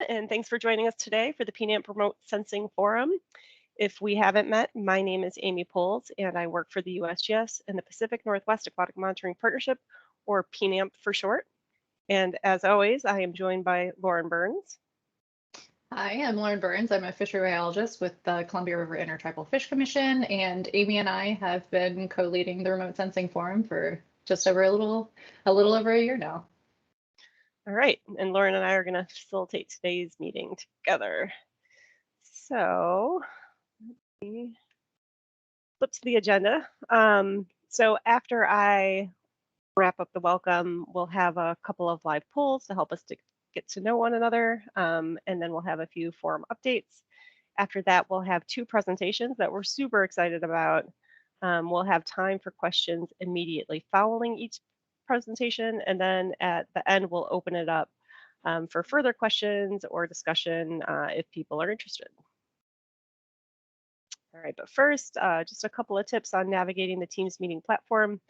and thanks for joining us today for the PNAMP Remote Sensing Forum. If we haven't met, my name is Amy Poles, and I work for the USGS and the Pacific Northwest Aquatic Monitoring Partnership, or PNAMP for short. And as always, I am joined by Lauren Burns. Hi, I'm Lauren Burns. I'm a fishery biologist with the Columbia River Intertribal Fish Commission, and Amy and I have been co-leading the Remote Sensing Forum for just over a little over a year now. All right, and Lauren and I are going to facilitate today's meeting together. So, let me flip to the agenda. So after I wrap up the welcome, we'll have a couple of live polls to help us to get to know one another, and then we'll have a few forum updates. After that, we'll have two presentations that we're super excited about. We'll have time for questions immediately following each presentation, and then at the end, we'll open it up for further questions or discussion if people are interested. All right, but first, just a couple of tips on navigating the Teams meeting platform.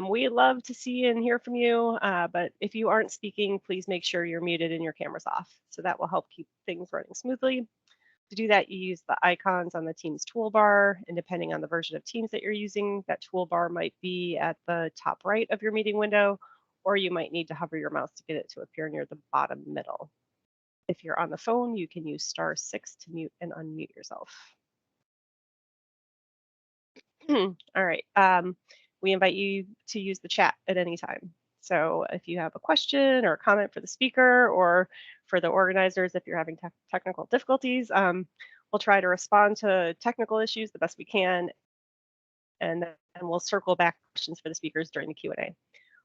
We love to see and hear from you, but if you aren't speaking, please make sure you're muted and your camera's off. So that will help keep things running smoothly. To do that, you use the icons on the Teams toolbar, and depending on the version of Teams that you're using, that toolbar might be at the top right of your meeting window, or you might need to hover your mouse to get it to appear near the bottom middle. If you're on the phone, you can use *6 to mute and unmute yourself. All right, we invite you to use the chat at any time. So if you have a question or a comment for the speaker or for the organizers, if you're having technical difficulties, we'll try to respond to technical issues the best we can, and then we'll circle back questions for the speakers during the Q&A.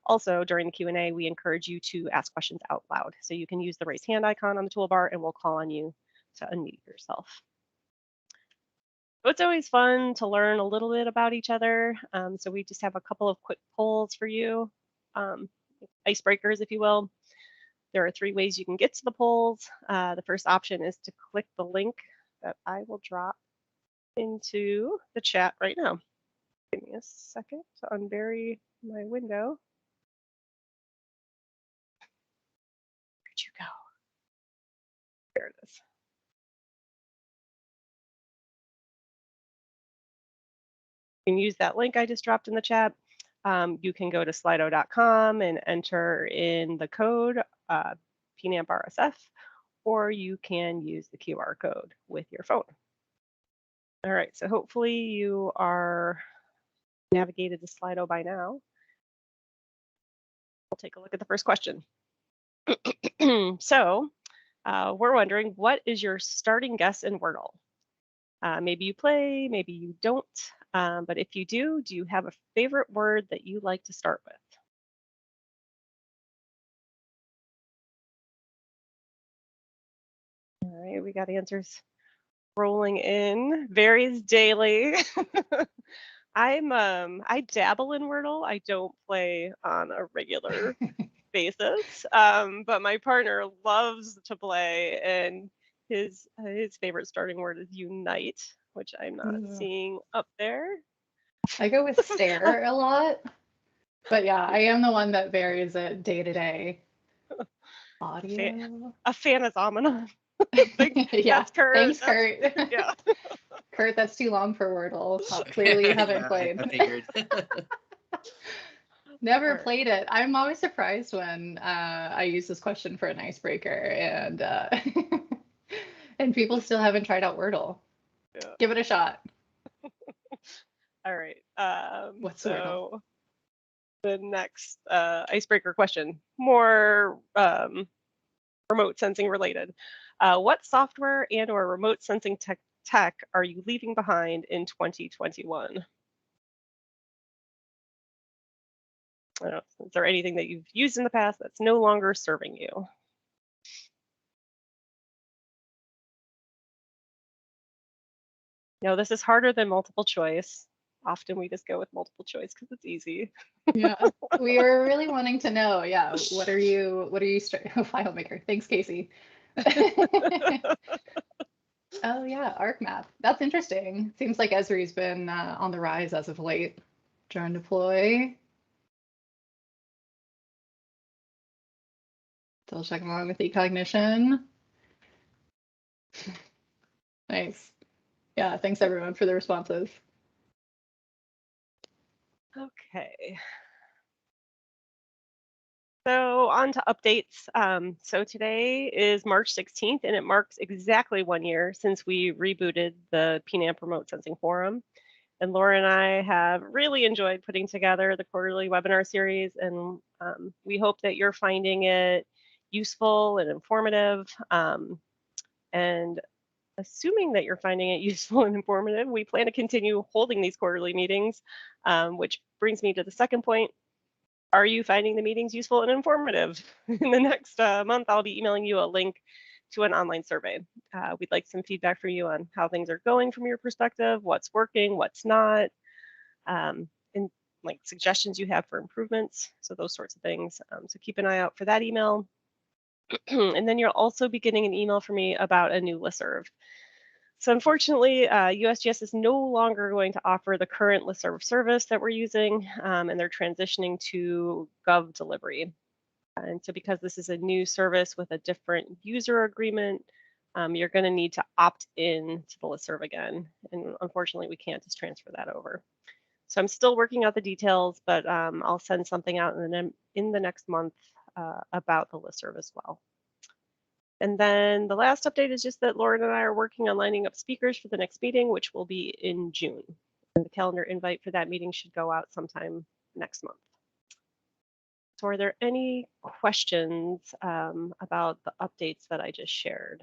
Also, during the Q&A, we encourage you to ask questions out loud. So you can use the raise hand icon on the toolbar, and we'll call on you to unmute yourself. So it's always fun to learn a little bit about each other. So we just have a couple of quick polls for you, icebreakers, if you will. There are 3 ways you can get to the polls. The first option is to click the link that I will drop into the chat right now. Give me a second to unbury my window. Where'd you go? There it is. You can use that link I just dropped in the chat. You can go to slido.com and enter in the code PNAMP RSF, or you can use the QR code with your phone. All right, so hopefully you are navigated to Slido by now. We'll take a look at the first question. So we're wondering, what is your starting guess in Wordle? Maybe you play, maybe you don't. But if you do you have a favorite word that you like to start with? All right, we got answers rolling in. Varies daily. I dabble in Wordle. I don't play on a regular basis, but my partner loves to play, and his favorite starting word is unite, which I'm not seeing up there. I go with stare a lot, but yeah, I am the one that varies it day to day. Audio. A fan is ominous. Yeah, that's Kurt. Thanks, Kurt. Yeah. Kurt, that's too long for Wordle. Clearly you haven't played. I figured. Never played it. I'm always surprised when I use this question for an icebreaker, and and people still haven't tried out Wordle. Yeah. Give it a shot. All right. What's so the next icebreaker question, more remote sensing related. What software and or remote sensing tech are you leaving behind in 2021? Is there anything that you've used in the past that's no longer serving you? No, this is harder than multiple choice. Often we just go with multiple choice because it's easy. Yeah, we were really wanting to know. Yeah, what are you FileMaker? Thanks, Casey. Oh yeah, ArcMap. That's interesting. Seems like Esri's been on the rise as of late. Drone deploy. Still checking along with eCognition. Nice. Yeah, thanks everyone for the responses. Okay. So on to updates. So today is March 16th, and it marks exactly 1 year since we rebooted the PNAMP Remote Sensing Forum. And Laura and I have really enjoyed putting together the quarterly webinar series, and we hope that you're finding it useful and informative. And assuming that you're finding it useful and informative, we plan to continue holding these quarterly meetings, which brings me to the second point. Are you finding the meetings useful and informative? In the next month, I'll be emailing you a link to an online survey. We'd like some feedback from you on how things are going from your perspective, what's working, what's not, and like suggestions you have for improvements. So those sorts of things. So keep an eye out for that email. And then you'll also be getting an email from me about a new listserv. So unfortunately, USGS is no longer going to offer the current listserv service that we're using, and they're transitioning to Gov delivery. And so because this is a new service with a different user agreement, you're going to need to opt in to the listserv again. And unfortunately, we can't just transfer that over. So I'm still working out the details, but I'll send something out in the next month about the listserv as well. And then the last update is just that Lauren and I are working on lining up speakers for the next meeting, which will be in June. And the calendar invite for that meeting should go out sometime next month. So are there any questions about the updates that I just shared?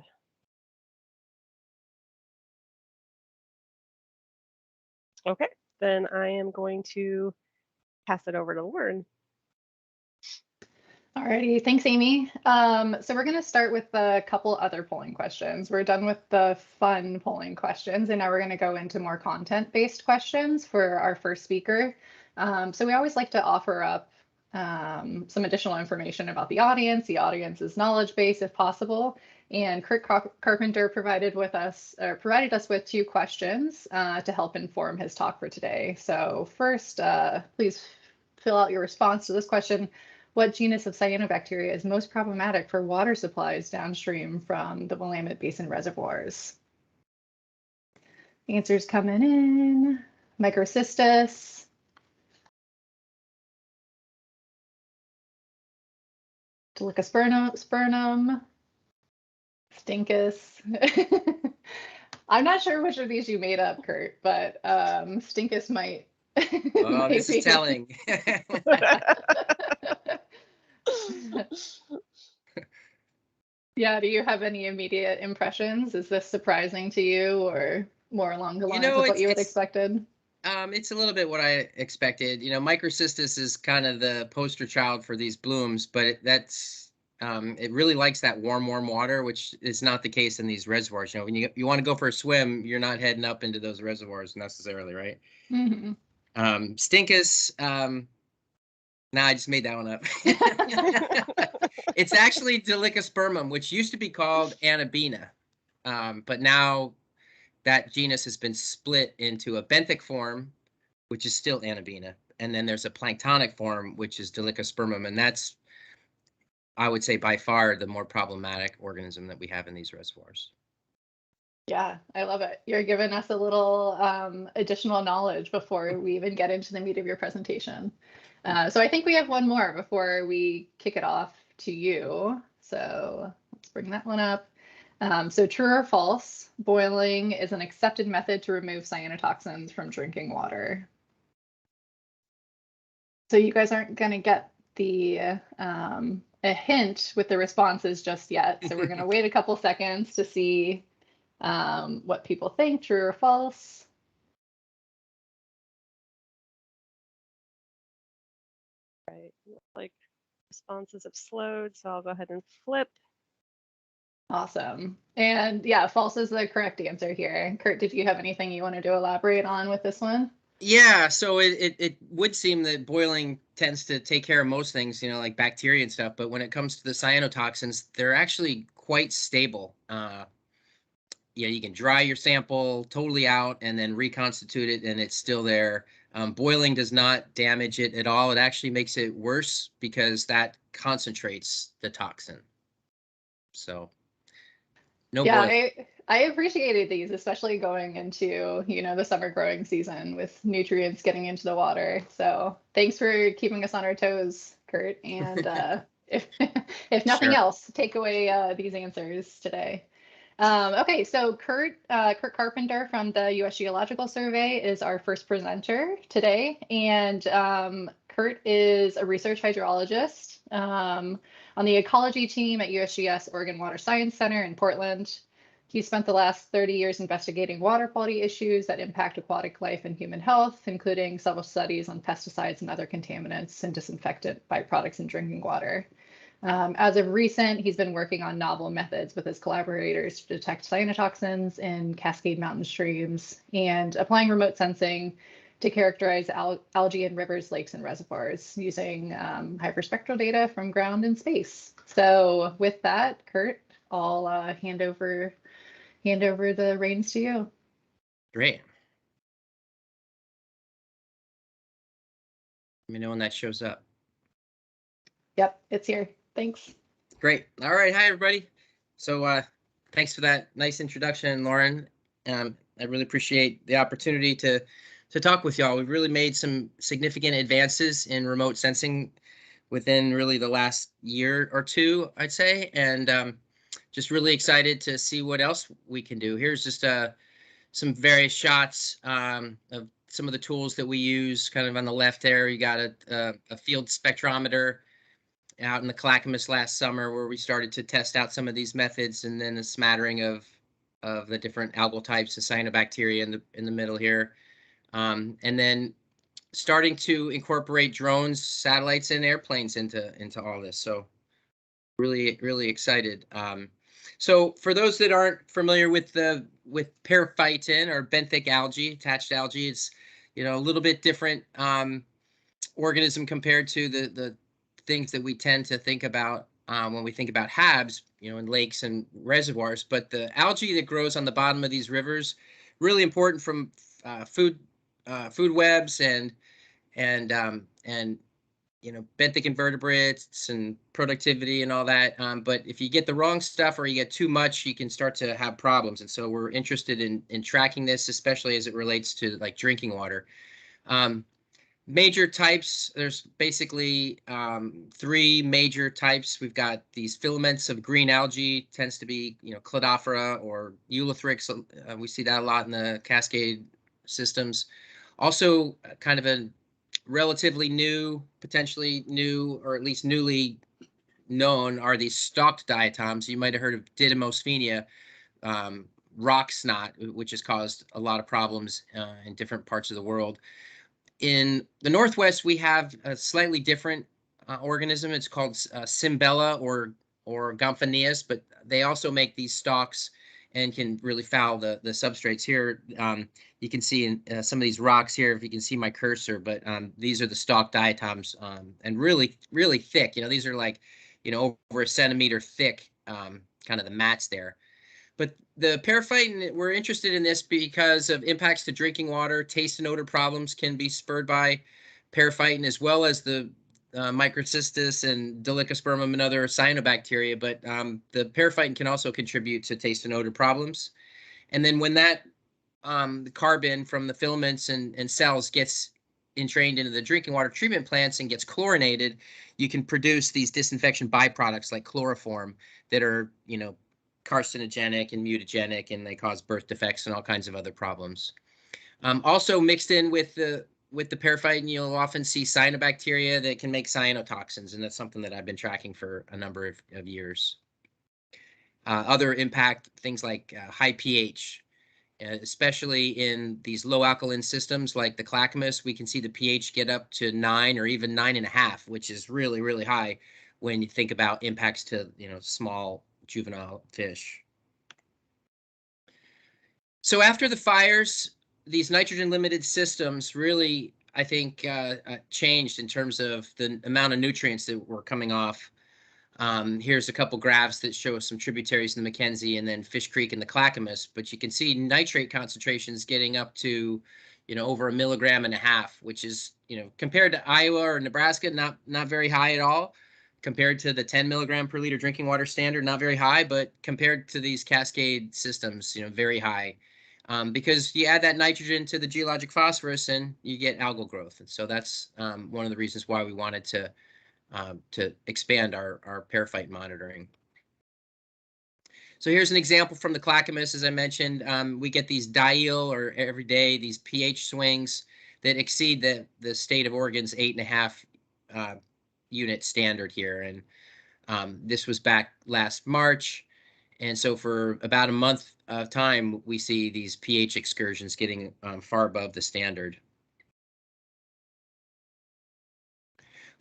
Okay, then I am going to pass it over to Lauren. Alrighty, thanks, Amy. So we're going to start with a couple other polling questions. We're done with the fun polling questions, and now we're going to go into more content-based questions for our first speaker. So we always like to offer up some additional information about the audience's knowledge base, if possible. And Kurt Carpenter provided us with 2 questions to help inform his talk for today. So first, please fill out your response to this question. What genus of cyanobacteria is most problematic for water supplies downstream from the Willamette Basin reservoirs? Answers coming in. Microcystis. Dolichospermum. Stinkus. I'm not sure which of these you made up, Kurt, but Stinkus might. Oh, this is telling. Yeah, do you have any immediate impressions? Is this surprising to you or more along the lines of what you had expected? It's a little bit what I expected. Microcystis is kind of the poster child for these blooms, but it really likes that warm water, which is not the case in these reservoirs. When you want to go for a swim, you're not heading up into those reservoirs necessarily, right? Mm-hmm. Stinkus, I just made that one up. It's actually Dolichospermum, which used to be called Anabina, but now that genus has been split into a benthic form, which is still Anabina, and then there's a planktonic form, which is Dolichospermum, and that's, I would say, by far the more problematic organism that we have in these reservoirs. Yeah, I love it. You're giving us a little additional knowledge before we even get into the meat of your presentation. So I think we have one more before we kick it off to you. So let's bring that one up. So true or false, boiling is an accepted method to remove cyanotoxins from drinking water. So you guys aren't going to get a hint with the responses just yet. So we're going to wait a couple seconds to see what people think, true or false. Right, like responses have slowed, so I'll go ahead and flip. Awesome. And yeah, false is the correct answer here. Kurt, did you have anything you wanted to elaborate on with this one? Yeah, so it would seem that boiling tends to take care of most things, like bacteria and stuff. But when it comes to the cyanotoxins, they're actually quite stable. You can dry your sample totally out and then reconstitute it, and it's still there. Boiling does not damage it at all. It actually makes it worse because that concentrates the toxin. So, no boiling. I appreciated these, especially going into, the summer growing season with nutrients getting into the water. So thanks for keeping us on our toes, Kurt. And if nothing Sure. else, take away these answers today. Okay, so Kurt Carpenter from the U.S. Geological Survey is our first presenter today. And Kurt is a research hydrologist on the ecology team at USGS Oregon Water Science Center in Portland. He spent the last 30 years investigating water quality issues that impact aquatic life and human health, including several studies on pesticides and other contaminants and disinfectant byproducts in drinking water. As of recent, he's been working on novel methods with his collaborators to detect cyanotoxins in Cascade Mountain streams and applying remote sensing to characterize algae in rivers, lakes, and reservoirs using hyperspectral data from ground and space. So with that, Kurt, I'll hand over the reins to you. Great. Let me know when that shows up. Yep, it's here. Thanks. Great. All right. Hi, everybody. So thanks for that nice introduction, Lauren. I really appreciate the opportunity to talk with y'all. We've really made some significant advances in remote sensing within really the last year or two, I'd say, and just really excited to see what else we can do. Here's just some various shots of some of the tools that we use. Kind of on the left there, you got a field spectrometer out in the Clackamas last summer, where we started to test out some of these methods, and then a smattering of the different algal types, the cyanobacteria in the middle here, and then starting to incorporate drones, satellites, and airplanes into all this. So really excited. So for those that aren't familiar with periphyton or benthic algae, attached algae, it's a little bit different organism compared to the things that we tend to think about when we think about HABs, in lakes and reservoirs. But the algae that grows on the bottom of these rivers, really important from food webs and benthic invertebrates and productivity and all that. But if you get the wrong stuff or you get too much, you can start to have problems. And so we're interested in tracking this, especially as it relates to like drinking water. Major types, there's basically 3 major types. We've got these filaments of green algae, tends to be, Cladophora or Eulothrix. We see that a lot in the Cascade systems. Also, kind of a relatively new, potentially new, or at least newly known, are these stalked diatoms. You might have heard of Didymosphenia, rock snot, which has caused a lot of problems in different parts of the world. In the Northwest, we have a slightly different organism. It's called Cimbella or Gomphoneus, but they also make these stalks and can really foul the substrates. Here, you can see in some of these rocks here, if you can see my cursor, but these are the stalked diatoms, and really thick. These are like, over a centimeter thick, kind of the mats there. But the periphyton, we're interested in this because of impacts to drinking water. Taste and odor problems can be spurred by periphyton, as well as the microcystis and Delicospermum and other cyanobacteria. But the periphyton can also contribute to taste and odor problems. And then when that the carbon from the filaments and cells gets entrained into the drinking water treatment plants and gets chlorinated, you can produce these disinfection byproducts like chloroform that are, carcinogenic and mutagenic, and they cause birth defects and all kinds of other problems. Also mixed in with the periphyton, you'll often see cyanobacteria that can make cyanotoxins, and that's something that I've been tracking for a number of years. Other impact, things like high pH, especially in these low alkaline systems like the Clackamas. We can see the pH get up to 9 or even 9.5, which is really high when you think about impacts to small juvenile fish. So after the fires, these nitrogen limited systems really, I think, changed in terms of the amount of nutrients that were coming off. Here's a couple graphs that show some tributaries in the Mackenzie and then Fish Creek and the Clackamas, but you can see nitrate concentrations getting up to, over 1.5 milligrams, which is, compared to Iowa or Nebraska, not very high at all. compared to the 10 milligram per liter drinking water standard, not very high, but compared to these cascade systems, very high. Because you add that nitrogen to the geologic phosphorus and you get algal growth. And so that's one of the reasons why we wanted to expand our periphyte monitoring. So here's an example from the Clackamas. As I mentioned, we get these diel, or every day, these pH swings that exceed the state of Oregon's 8.5 unit standard here. And this was back last March. And so for about a month of time, we see these pH excursions getting far above the standard.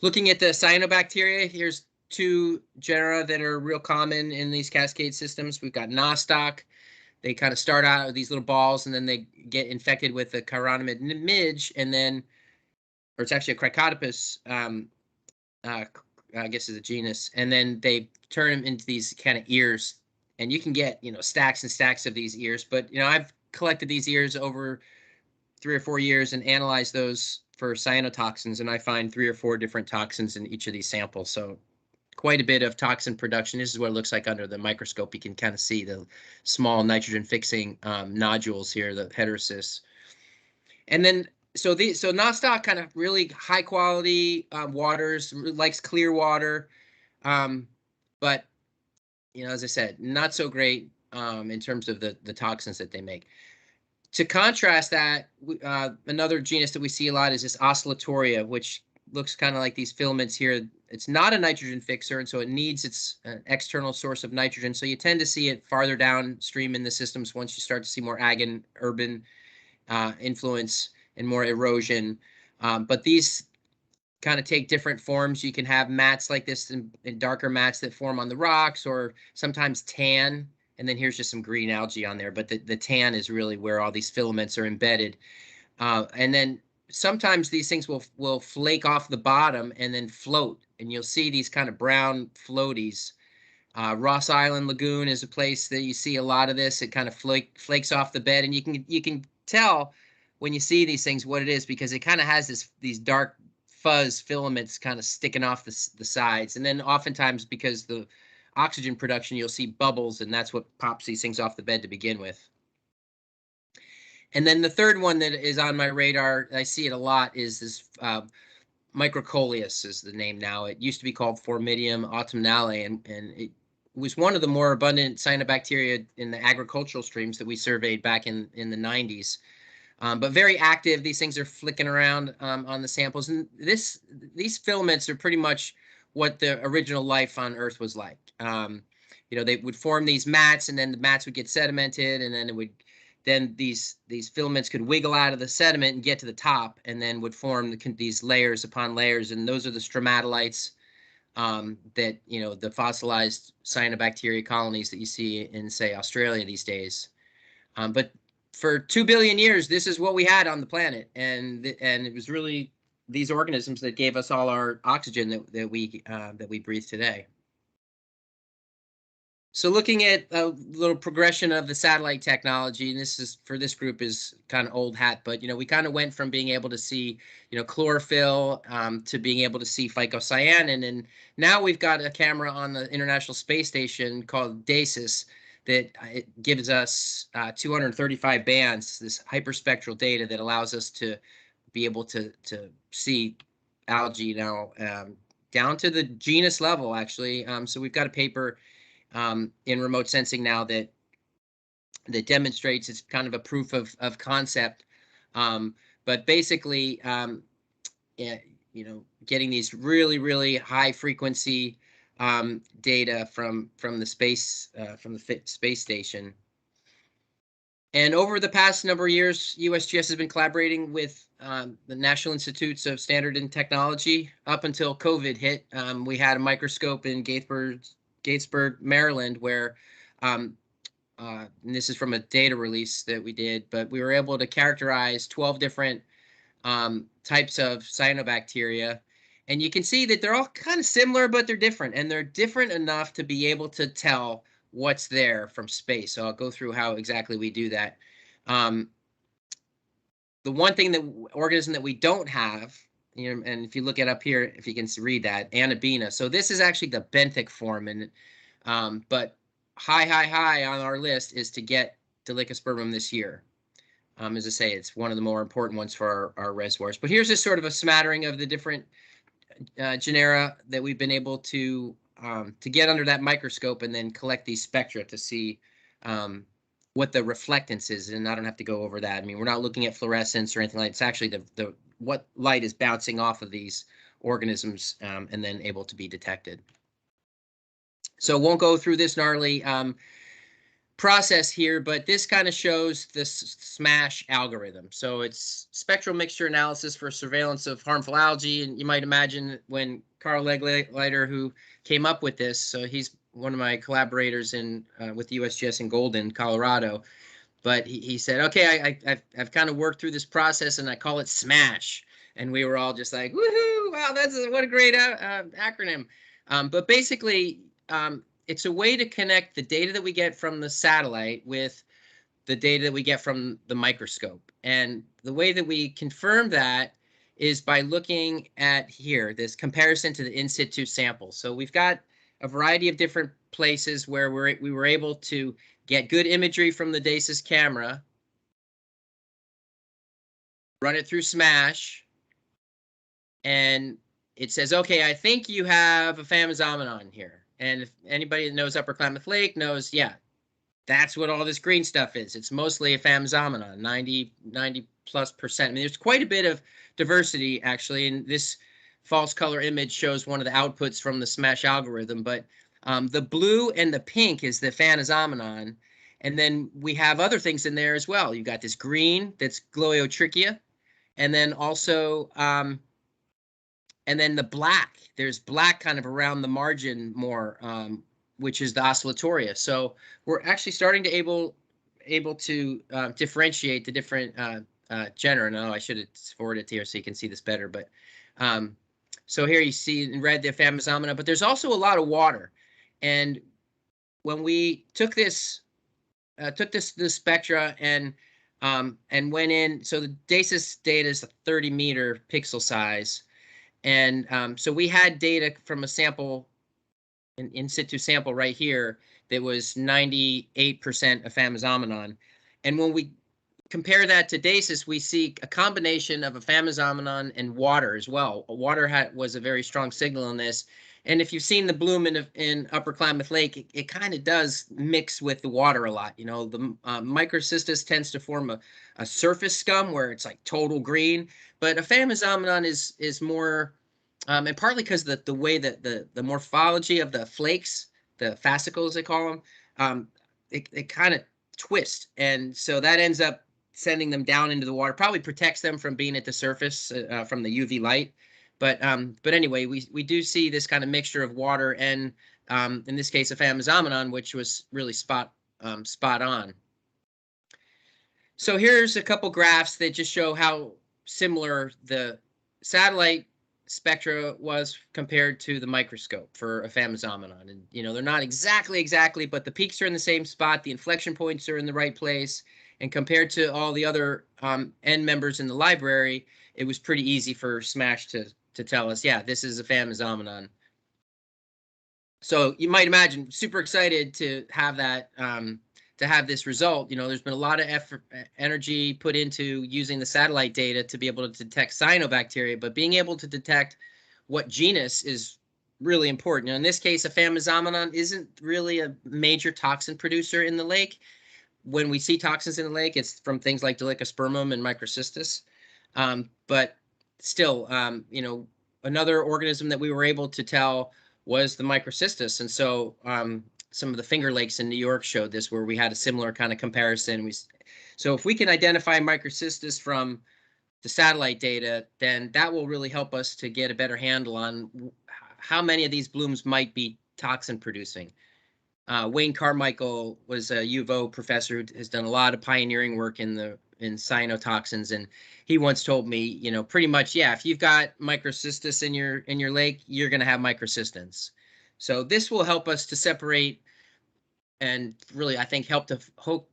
Looking at the cyanobacteria, here's two genera that are real common in these cascade systems. We've got nostoc. They kind of start out with these little balls, and then they get infected with the chironomid midge, and then, or it's actually a Cricotopus, I guess is a genus, and then they turn them into these kind of ears, and you can get, stacks and stacks of these ears. But, I've collected these ears over 3 or 4 years and analyzed those for cyanotoxins, and I find 3 or 4 different toxins in each of these samples. So quite a bit of toxin production. This is what it looks like under the microscope. You can kind of see the small nitrogen fixing nodules here, the heterocysts. And then, so nostoc, kind of really high quality waters, likes clear water. But, as I said, not so great in terms of the toxins that they make. To contrast that, another genus that we see a lot is this Oscillatoria, which looks kind of like these filaments here. It's not a nitrogen fixer, and so it needs its external source of nitrogen. So you tend to see it farther downstream in the systems once you start to see more ag and urban influence and more erosion. But these kind of take different forms. You can have mats like this and darker mats that form on the rocks, or sometimes tan. And then here's just some green algae on there, but the tan is really where all these filaments are embedded. And then sometimes these things will flake off the bottom and then float, and you'll see these kind of brown floaties. Ross Island Lagoon is a place that you see a lot of this. It kind of flakes off the bed, and you can tell when you see these things what it is, because it kind of has these dark fuzz filaments kind of sticking off the sides. And then oftentimes, because the oxygen production, you'll see bubbles, and that's what pops these things off the bed to begin with. And then the third one that is on my radar, I see it a lot, is this Microcoleus is the name now. It used to be called Formidium autumnale, and it was one of the more abundant cyanobacteria in the agricultural streams that we surveyed back in the 90s. But very active. These things are flicking around on the samples, and these filaments are pretty much what the original life on Earth was like. They would form these mats, and then the mats would get sedimented, and then these filaments could wiggle out of the sediment and get to the top, and then would form these layers upon layers, and those are the stromatolites that the fossilized cyanobacteria colonies that you see in, say, Australia these days. But for 2 billion years, this is what we had on the planet, and it was really these organisms that gave us all our oxygen that we breathe today. So looking at a little progression of the satellite technology, and this is for this group is kind of old hat, but we kind of went from being able to see chlorophyll to being able to see phycocyanin, and now we've got a camera on the International Space Station called DASIS that it gives us 235 bands, this hyperspectral data that allows us to be able to see algae now down to the genus level, actually. So we've got a paper in remote sensing now that demonstrates it's kind of a proof of concept. But basically, getting these really, really high frequency data from the space station. And over the past number of years, USGS has been collaborating with the National Institutes of Standard and Technology. Up until COVID hit, we had a microscope in Gatesburg, Maryland, where, and this is from a data release that we did, but we were able to characterize 12 different types of cyanobacteria. And you can see that they're all kind of similar, but they're different. And they're different enough to be able to tell what's there from space. So I'll go through how exactly we do that. The one thing organism that we don't have you know, and if you look it up here, if you can read that, Anabina. So this is actually the benthic form, and but high on our list is to get Dolichospermum this year. As I say, it's one of the more important ones for our reservoirs. But here's just sort of a smattering of the different genera that we've been able to get under that microscope and then collect these spectra to see what the reflectance is. And I don't have to go over that. I mean, we're not looking at fluorescence or anything like that. It's actually the what light is bouncing off of these organisms and then able to be detected. So won't go through this gnarly process here, but this kind of shows this SMASH algorithm. So it's spectral mixture analysis for surveillance of harmful algae. And you might imagine when Carl Legleiter, who came up with this, so he's one of my collaborators in with the USGS in Golden, Colorado. But he said, okay, I've kind of worked through this process and I call it SMASH. And we were all just like, woohoo, wow, what a great acronym. But basically, it's a way to connect the data that we get from the satellite with the data that we get from the microscope. And the way that we confirm that is by looking at here, this comparison to the in situ sample. So we've got a variety of different places where we were able to get good imagery from the DASIS camera, run it through SMASH, and it says, okay, I think you have a Phamizomenon here. And if anybody that knows Upper Klamath Lake knows, yeah, that's what all this green stuff is. It's mostly a Phamizomenon, 90+%. I mean, there's quite a bit of diversity, actually, and this false color image shows one of the outputs from the SMASH algorithm. But the blue and the pink is the Phamizomenon, and then we have other things in there as well. You've got this green that's Gliotrichia, and then also and then the black, there's black kind of around the margin more, which is the Oscillatoria. So we're actually starting to able to differentiate the different genera. No, I should have forwarded it to here so you can see this better. But so here you see in red the Phamizomenon, but there's also a lot of water. And when we took this spectra and went in, so the DASIS data is a 30-meter pixel size. And so we had data from a sample, an in situ sample right here, that was 98% of Phamizomenon. And when we compare that to DASIS, we see a combination of a Phamizomenon and water as well. Water was a very strong signal in this. And if you've seen the bloom in Upper Klamath Lake, it kind of does mix with the water a lot. You know, the Microcystis tends to form a surface scum where it's like total green, but a Phamizomenon is more, and partly because the way that the morphology of the flakes, the fascicles they call them, it kind of twist, and so that ends up sending them down into the water. Probably protects them from being at the surface from the UV light. But anyway, we do see this kind of mixture of water and in this case a Phamizomenon, which was really spot on. So here's a couple graphs that just show how similar the satellite spectra was compared to the microscope for a Phamizomenon. And you know, they're not exactly, but the peaks are in the same spot, the inflection points are in the right place, and compared to all the other N members in the library, it was pretty easy for SMASH to tell us, yeah, this is a Phamizomenon. So you might imagine, super excited to have that, to have this result. You know, there's been a lot of effort, energy put into using the satellite data to be able to detect cyanobacteria, but being able to detect what genus is really important. Now, in this case, a Phamizomenon isn't really a major toxin producer in the lake. When we see toxins in the lake, it's from things like Dolichospermum and Microcystis. But still, you know, another organism that we were able to tell was the Microcystis. And so some of the Finger Lakes in New York showed this, where we had a similar kind of comparison. So if we can identify Microcystis from the satellite data, then that will really help us to get a better handle on how many of these blooms might be toxin producing. Wayne Carmichael was a U of O professor who has done a lot of pioneering work in cyanotoxins, and he once told me, you know, pretty much, yeah, if you've got Microcystis in your lake, you're going to have microcystins. So this will help us to separate and really, I think, help to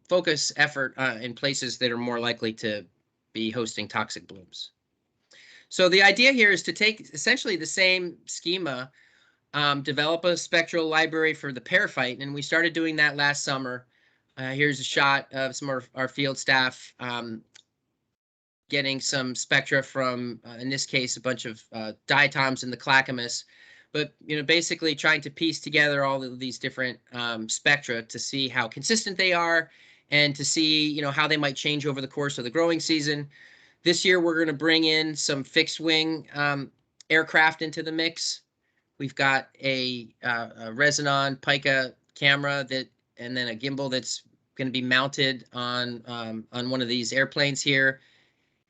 focus effort in places that are more likely to be hosting toxic blooms. So the idea here is to take essentially the same schema, develop a spectral library for the periphyte, and we started doing that last summer. Here's a shot of some of our field staff getting some spectra from, in this case, a bunch of diatoms in the Clackamas. But, basically trying to piece together all of these different spectra to see how consistent they are and to see, how they might change over the course of the growing season. This year, we're going to bring in some fixed wing aircraft into the mix. We've got a Resonon Pica camera and then a gimbal that's going to be mounted on one of these airplanes here.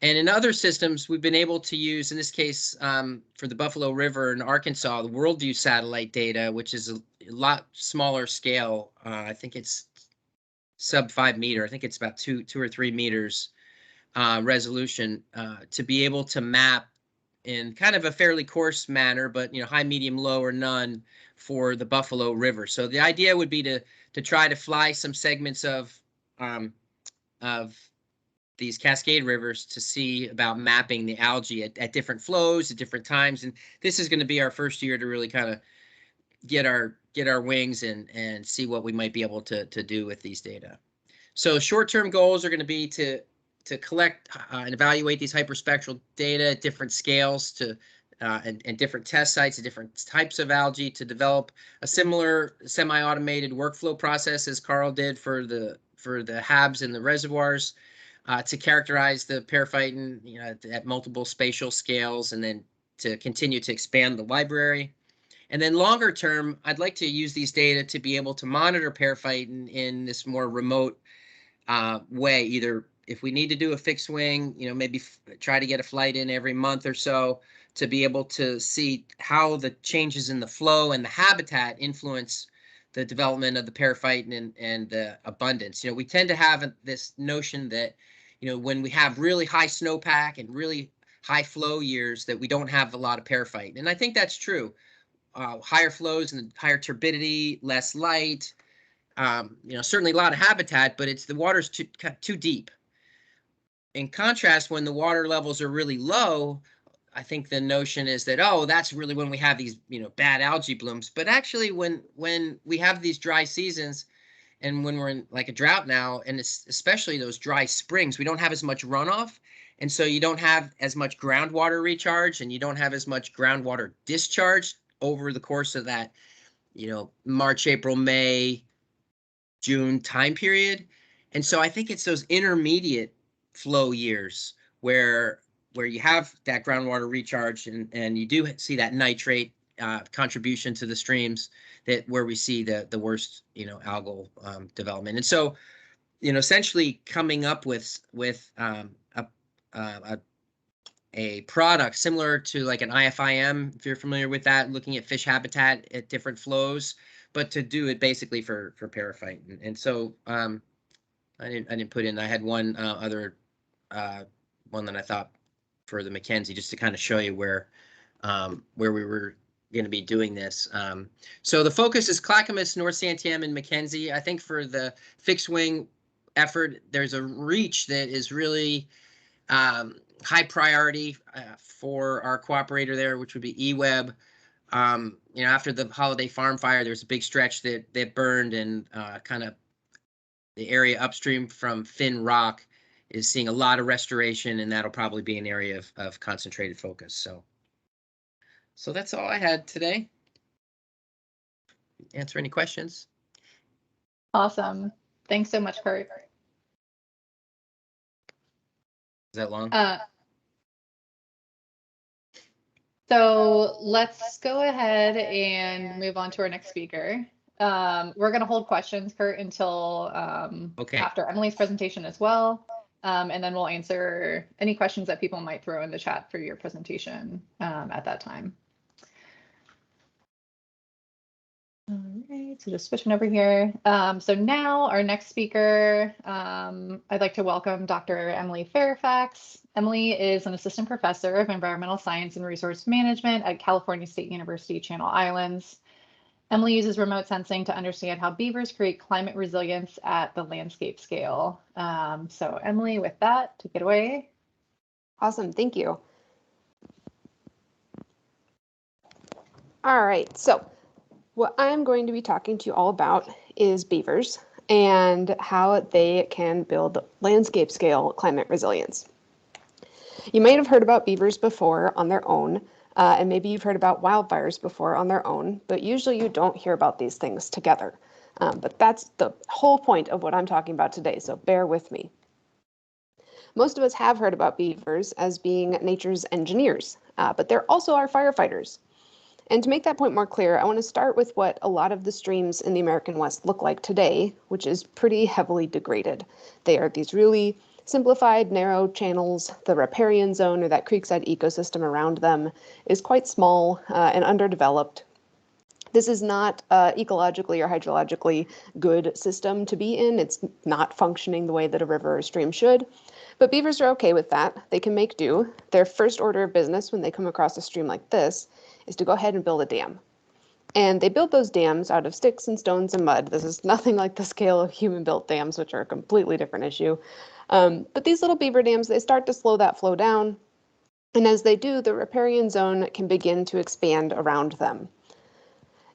And in other systems, we've been able to use, in this case, for the Buffalo River in Arkansas, the WorldView satellite data, which is a lot smaller scale. I think it's sub 5 meter. I think it's about two or 3 meters resolution to be able to map in kind of a fairly coarse manner, but high, medium, low, or none for the Buffalo River. So the idea would be to try to fly some segments of these Cascade rivers to see about mapping the algae at different flows at different times. And this is going to be our first year to really kind of get our wings and see what we might be able to do with these data. So short-term goals are going to be to collect and evaluate these hyperspectral data at different scales and different test sites and different types of algae, to develop a similar semi-automated workflow process as Carl did for the HABs and the reservoirs, to characterize the periphyton at multiple spatial scales, and then to continue to expand the library. And then longer term, I'd like to use these data to be able to monitor periphyton in this more remote way, either if we need to do a fixed wing, maybe try to get a flight in every month or so to be able to see how the changes in the flow and the habitat influence the development of the periphyton and the abundance. We tend to have this notion that, when we have really high snowpack and really high flow years, that we don't have a lot of periphyton. And I think that's true. Higher flows and higher turbidity, less light, certainly a lot of habitat, but the water's too deep. In contrast, when the water levels are really low, I think the notion is that, that's really when we have these, bad algae blooms. But actually, when we have these dry seasons, and when we're in like a drought now, and it's especially those dry springs, we don't have as much runoff. And so you don't have as much groundwater recharge, and you don't have as much groundwater discharge over the course of that, March, April, May, June time period. And so I think it's those intermediate flow years where you have that groundwater recharge and you do see that nitrate contribution to the streams, where we see the worst algal development. And so essentially coming up with a product similar to like an IFIM, if you're familiar with that, looking at fish habitat at different flows, but to do it basically for periphyton. And so I didn't put in, I had one other one that I thought for the Mackenzie, just to kind of show you where we were going to be doing this. So the focus is Clackamas, North Santiam, and Mackenzie. I think for the fixed wing effort, there's a reach that is really high priority for our cooperator there, which would be eWeb. After the Holiday Farm fire, there was a big stretch that burned, and kind of the area upstream from Finn Rock is seeing a lot of restoration, and that'll probably be an area of concentrated focus. So that's all I had today. Answer any questions. Awesome. Thanks so much, Kurt. Is that long? So let's go ahead and move on to our next speaker. We're going to hold questions, Kurt, until after Emily's presentation as well. And then we'll answer any questions that people might throw in the chat for your presentation at that time. All right, so just switching over here. So now our next speaker, I'd like to welcome Dr. Emily Fairfax. Emily is an assistant professor of environmental science and resource management at California State University, Channel Islands. Emily uses remote sensing to understand how beavers create climate resilience at the landscape scale. So Emily, with that, take it away. Awesome, thank you. All right, so what I'm going to be talking to you all about is beavers and how they can build landscape scale climate resilience. You might have heard about beavers before on their own, and maybe you've heard about wildfires before on their own, but usually you don't hear about these things together. But that's the whole point of what I'm talking about today, so bear with me. Most of us have heard about beavers as being nature's engineers, but they're also our firefighters. And to make that point more clear, I want to start with what a lot of the streams in the American West look like today, which is pretty heavily degraded. They are these really simplified, narrow channels. The riparian zone, or that creekside ecosystem around them, is quite small and underdeveloped. This is not ecologically or hydrologically good system to be in. It's not functioning the way that a river or stream should. But beavers are okay with that. They can make do. Their first order of business when they come across a stream like this is to go ahead and build a dam. And they build those dams out of sticks and stones and mud. This is nothing like the scale of human-built dams, which are a completely different issue. But these little beaver dams, they start to slow that flow down. And as they do, the riparian zone can begin to expand around them.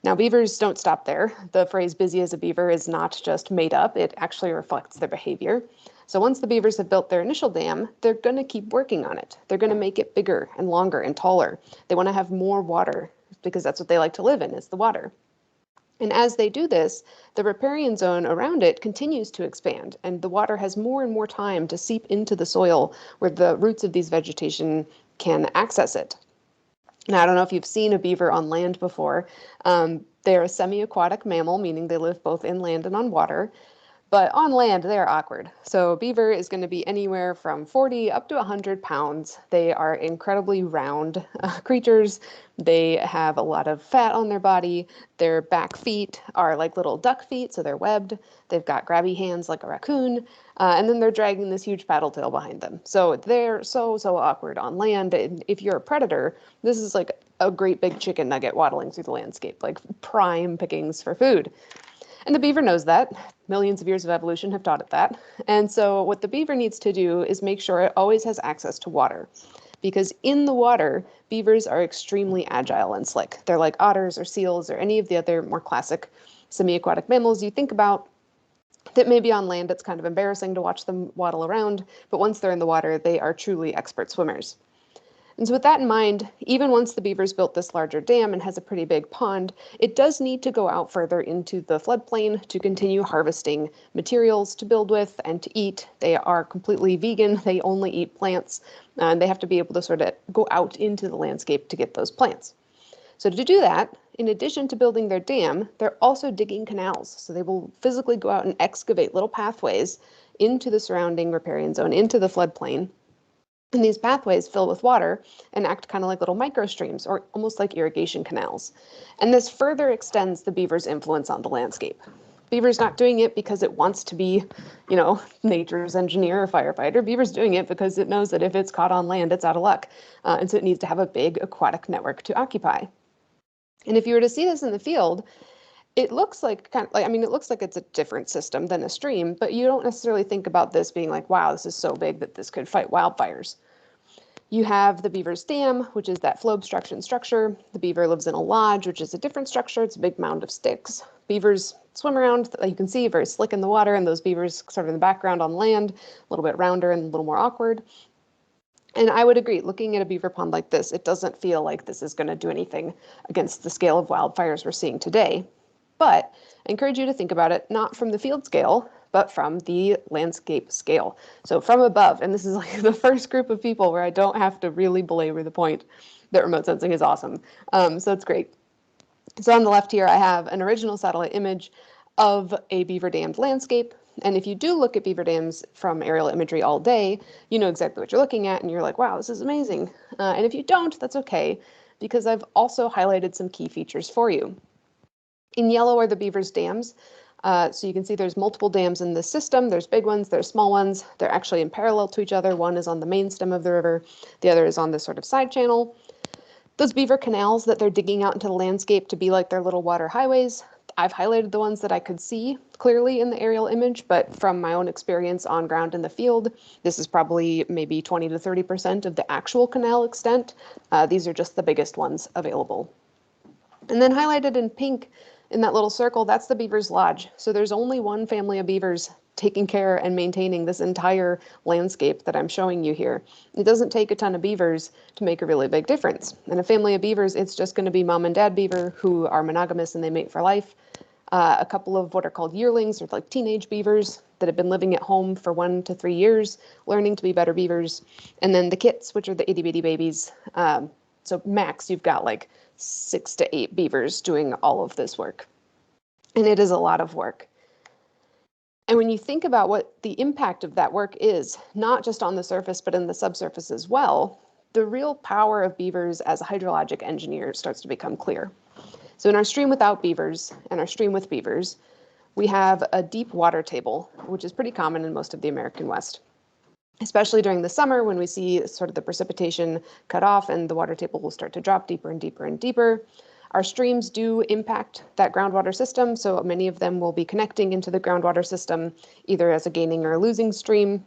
Now, beavers don't stop there. The phrase busy as a beaver is not just made up, it actually reflects their behavior. So once the beavers have built their initial dam, they're going to keep working on it. They're going to make it bigger and longer and taller. They want to have more water because that's what they like to live in, is the water. And as they do this, the riparian zone around it continues to expand, and the water has more and more time to seep into the soil where the roots of these vegetation can access it. Now, I don't know if you've seen a beaver on land before. They're a semi-aquatic mammal, meaning they live both inland and on water. But on land, they're awkward. So a beaver is going to be anywhere from 40 up to 100 pounds. They are incredibly round creatures. They have a lot of fat on their body. Their back feet are like little duck feet, so they're webbed. They've got grabby hands like a raccoon. And then they're dragging this huge paddle tail behind them. So they're so awkward on land. And if you're a predator, this is like a great big chicken nugget waddling through the landscape, like prime pickings for food. And the beaver knows that. Millions of years of evolution have taught it that. And so what the beaver needs to do is make sure it always has access to water. Because in the water, beavers are extremely agile and slick. They're like otters or seals or any of the other more classic semi-aquatic mammals you think about that maybe on land it's kind of embarrassing to watch them waddle around, but once they're in the water, they are truly expert swimmers. And so with that in mind, even once the beavers built this larger dam and has a pretty big pond, it does need to go out further into the floodplain to continue harvesting materials to build with and to eat. They are completely vegan. They only eat plants, and they have to be able to sort of go out into the landscape to get those plants. So to do that, in addition to building their dam, they're also digging canals. So they will physically go out and excavate little pathways into the surrounding riparian zone, into the floodplain. And these pathways fill with water and act kind of like little microstreams or almost like irrigation canals. And this further extends the beaver's influence on the landscape. Beaver's not doing it because it wants to be, nature's engineer or firefighter. Beaver's doing it because it knows that if it's caught on land, it's out of luck. And so it needs to have a big aquatic network to occupy. And if you were to see this in the field, it looks like it looks like it's a different system than a stream, but you don't necessarily think about this being like, wow, this is so big that this could fight wildfires. You have the beaver's dam, which is that flow obstruction structure. The beaver lives in a lodge, which is a different structure. It's a big mound of sticks. Beavers swim around, like you can see, very slick in the water, and those beavers sort of in the background on land, a little bit rounder and a little more awkward. And I would agree, looking at a beaver pond like this, it doesn't feel like this is going to do anything against the scale of wildfires we're seeing today. But I encourage you to think about it not from the field scale, but from the landscape scale. So from above, and this is like the first group of people where I don't have to really belabor the point that remote sensing is awesome. So it's great. So on the left here, I have an original satellite image of a beaver dammed landscape. And if you do look at beaver dams from aerial imagery all day, you know exactly what you're looking at, and you're like, wow, this is amazing. And if you don't, that's okay, because I've also highlighted some key features for you. In yellow are the beaver's dams. So you can see there's multiple dams in this system. There's big ones, there's small ones. They're actually in parallel to each other. One is on the main stem of the river. The other is on this sort of side channel. Those beaver canals that they're digging out into the landscape to be like their little water highways, I've highlighted the ones that I could see clearly in the aerial image, but from my own experience on ground in the field, this is probably maybe 20 to 30% of the actual canal extent. These are just the biggest ones available. And then highlighted in pink in that little circle, that's the beaver's lodge. So there's only one family of beavers taking care and maintaining this entire landscape that I'm showing you here. It doesn't take a ton of beavers to make a really big difference. In a family of beavers, it's just going to be mom and dad beaver who are monogamous and they mate for life. A couple of what are called yearlings, or like teenage beavers that have been living at home for 1 to 3 years, learning to be better beavers. And then the kits, which are the itty bitty babies. So max, you've got like 6 to 8 beavers doing all of this work. And it is a lot of work. And when you think about what the impact of that work is, not just on the surface, but in the subsurface as well, the real power of beavers as a hydrologic engineer starts to become clear. So in our stream without beavers and our stream with beavers, we have a deep water table, which is pretty common in most of the American West, especially during the summer when we see sort of the precipitation cut off and the water table will start to drop deeper and deeper and deeper. Our streams do impact that groundwater system, so many of them will be connecting into the groundwater system, either as a gaining or a losing stream.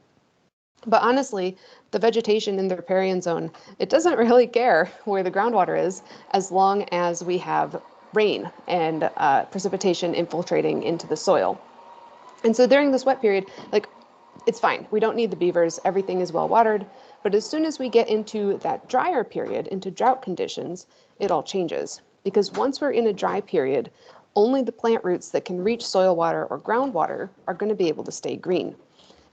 But honestly, the vegetation in the riparian zone, it doesn't really care where the groundwater is as long as we have rain and precipitation infiltrating into the soil. And so during this wet period, like, it's fine. We don't need the beavers. Everything is well watered. But as soon as we get into that drier period, into drought conditions, it all changes. Because once we're in a dry period, only the plant roots that can reach soil water or groundwater are going to be able to stay green.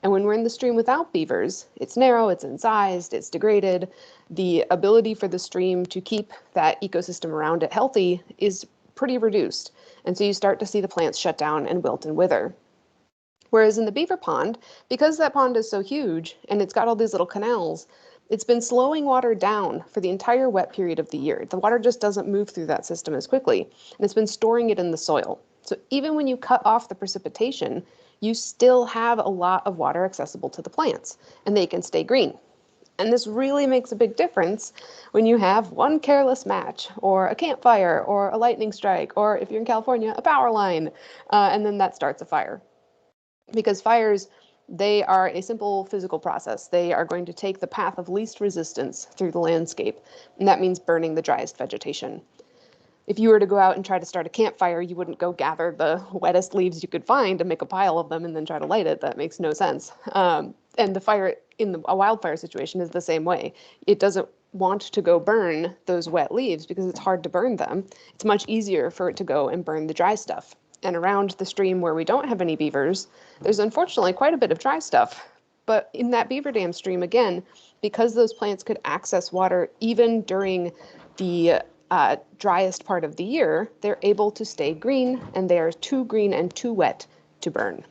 And when we're in the stream without beavers, it's narrow, it's incised, it's degraded. The ability for the stream to keep that ecosystem around it healthy is pretty reduced. And so you start to see the plants shut down and wilt and wither. Whereas in the beaver pond, because that pond is so huge and it's got all these little canals, it's been slowing water down for the entire wet period of the year. The water just doesn't move through that system as quickly, and it's been storing it in the soil. So even when you cut off the precipitation, you still have a lot of water accessible to the plants, and they can stay green. And this really makes a big difference when you have one careless match, or a campfire, or a lightning strike, or if you're in California, a power line, and then that starts a fire. Because fires, they are a simple physical process. They are going to take the path of least resistance through the landscape, and that means burning the driest vegetation. If you were to go out and try to start a campfire, you wouldn't go gather the wettest leaves you could find and make a pile of them and then try to light it. That makes no sense. And the fire in a wildfire situation is the same way. It doesn't want to go burn those wet leaves because it's hard to burn them. It's much easier for it to go and burn the dry stuff. And around the stream where we don't have any beavers, there's unfortunately quite a bit of dry stuff. But in that beaver dam stream, again, because those plants could access water even during the driest part of the year, they're able to stay green, and they are too green and too wet to burn.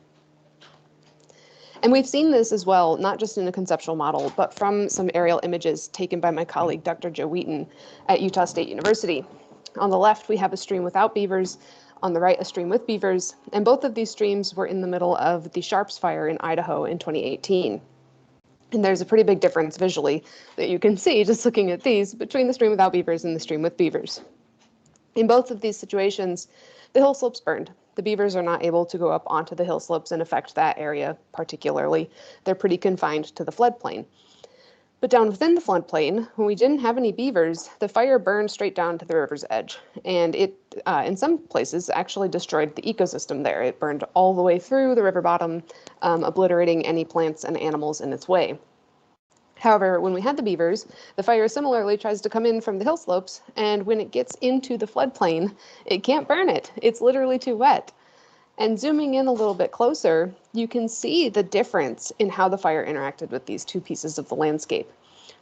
And we've seen this as well, not just in a conceptual model, but from some aerial images taken by my colleague, Dr. Joe Wheaton at Utah State University. On the left, we have a stream without beavers. On the right, a stream with beavers. And both of these streams were in the middle of the Sharps fire in Idaho in 2018. And there's a pretty big difference visually that you can see just looking at these between the stream without beavers and the stream with beavers. In both of these situations, the hill slopes burned. The beavers are not able to go up onto the hill slopes and affect that area particularly. They're pretty confined to the floodplain. But down within the floodplain, when we didn't have any beavers, the fire burned straight down to the river's edge. And it, in some places, actually destroyed the ecosystem there. It burned all the way through the river bottom, obliterating any plants and animals in its way. However, when we had the beavers, the fire similarly tries to come in from the hill slopes, and when it gets into the floodplain, it can't burn it. It's literally too wet. And zooming in a little bit closer, you can see the difference in how the fire interacted with these two pieces of the landscape.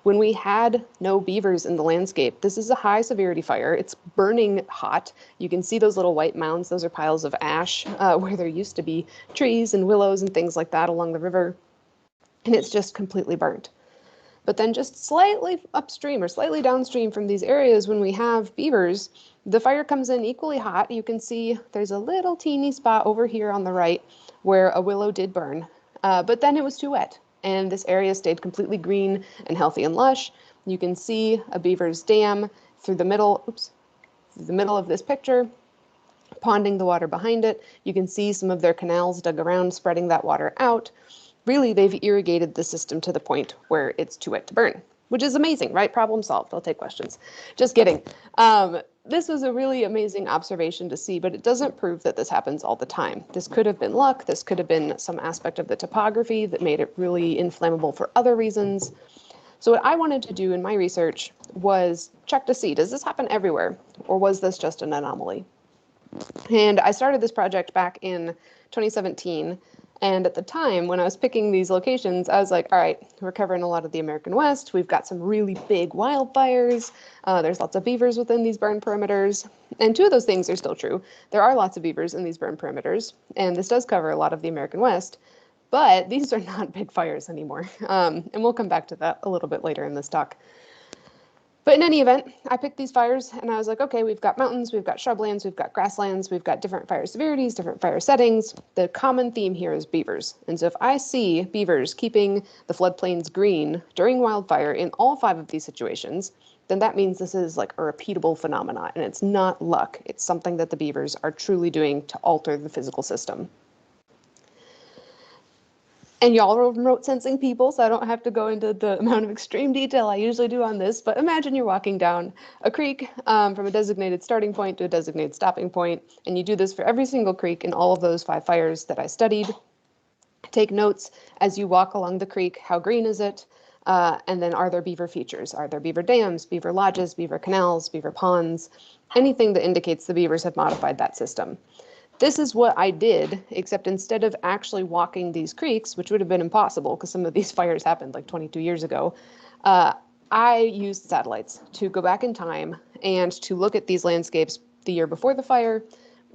When we had no beavers in the landscape, this is a high severity fire. It's burning hot. You can see those little white mounds. Those are piles of ash where there used to be trees and willows and things like that along the river. And it's just completely burnt. But then just slightly upstream or slightly downstream from these areas, when we have beavers, the fire comes in equally hot. You can see there's a little teeny spot over here on the right where a willow did burn, but then it was too wet. And this area stayed completely green and healthy and lush. You can see a beaver's dam through the middle, through the middle of this picture, ponding the water behind it. You can see some of their canals dug around, spreading that water out. Really, they've irrigated the system to the point where it's too wet to burn, which is amazing, right? Problem solved. I'll take questions. Just kidding. this was a really amazing observation to see, but it doesn't prove that this happens all the time. This could have been luck. This could have been some aspect of the topography that made it really inflammable for other reasons. So what I wanted to do in my research was check to see, does this happen everywhere, or was this just an anomaly? And I started this project back in 2017. And at the time, when I was picking these locations, I was like, all right, we're covering a lot of the American West. We've got some really big wildfires. There's lots of beavers within these burn perimeters. And two of those things are still true. There are lots of beavers in these burn perimeters. And this does cover a lot of the American West. But these are not big fires anymore. And we'll come back to that a little bit later in this talk. But in any event, I picked these fires and I was like, okay, we've got mountains, we've got shrublands, we've got grasslands, we've got different fire severities, different fire settings. The common theme here is beavers. And so if I see beavers keeping the floodplains green during wildfire in all 5 of these situations, then that means this is like a repeatable phenomenon, and it's not luck. It's something that the beavers are truly doing to alter the physical system. And y'all are remote sensing people, so I don't have to go into the amount of extreme detail I usually do on this, but imagine you're walking down a creek from a designated starting point to a designated stopping point, and you do this for every single creek in all of those 5 fires that I studied. Take notes as you walk along the creek. How green is it? And then are there beaver features? Are there beaver dams, beaver lodges, beaver canals, beaver ponds? Anything that indicates the beavers have modified that system. This is what I did, except instead of actually walking these creeks, which would have been impossible because some of these fires happened like 22 years ago, I used satellites to go back in time and to look at these landscapes the year before the fire,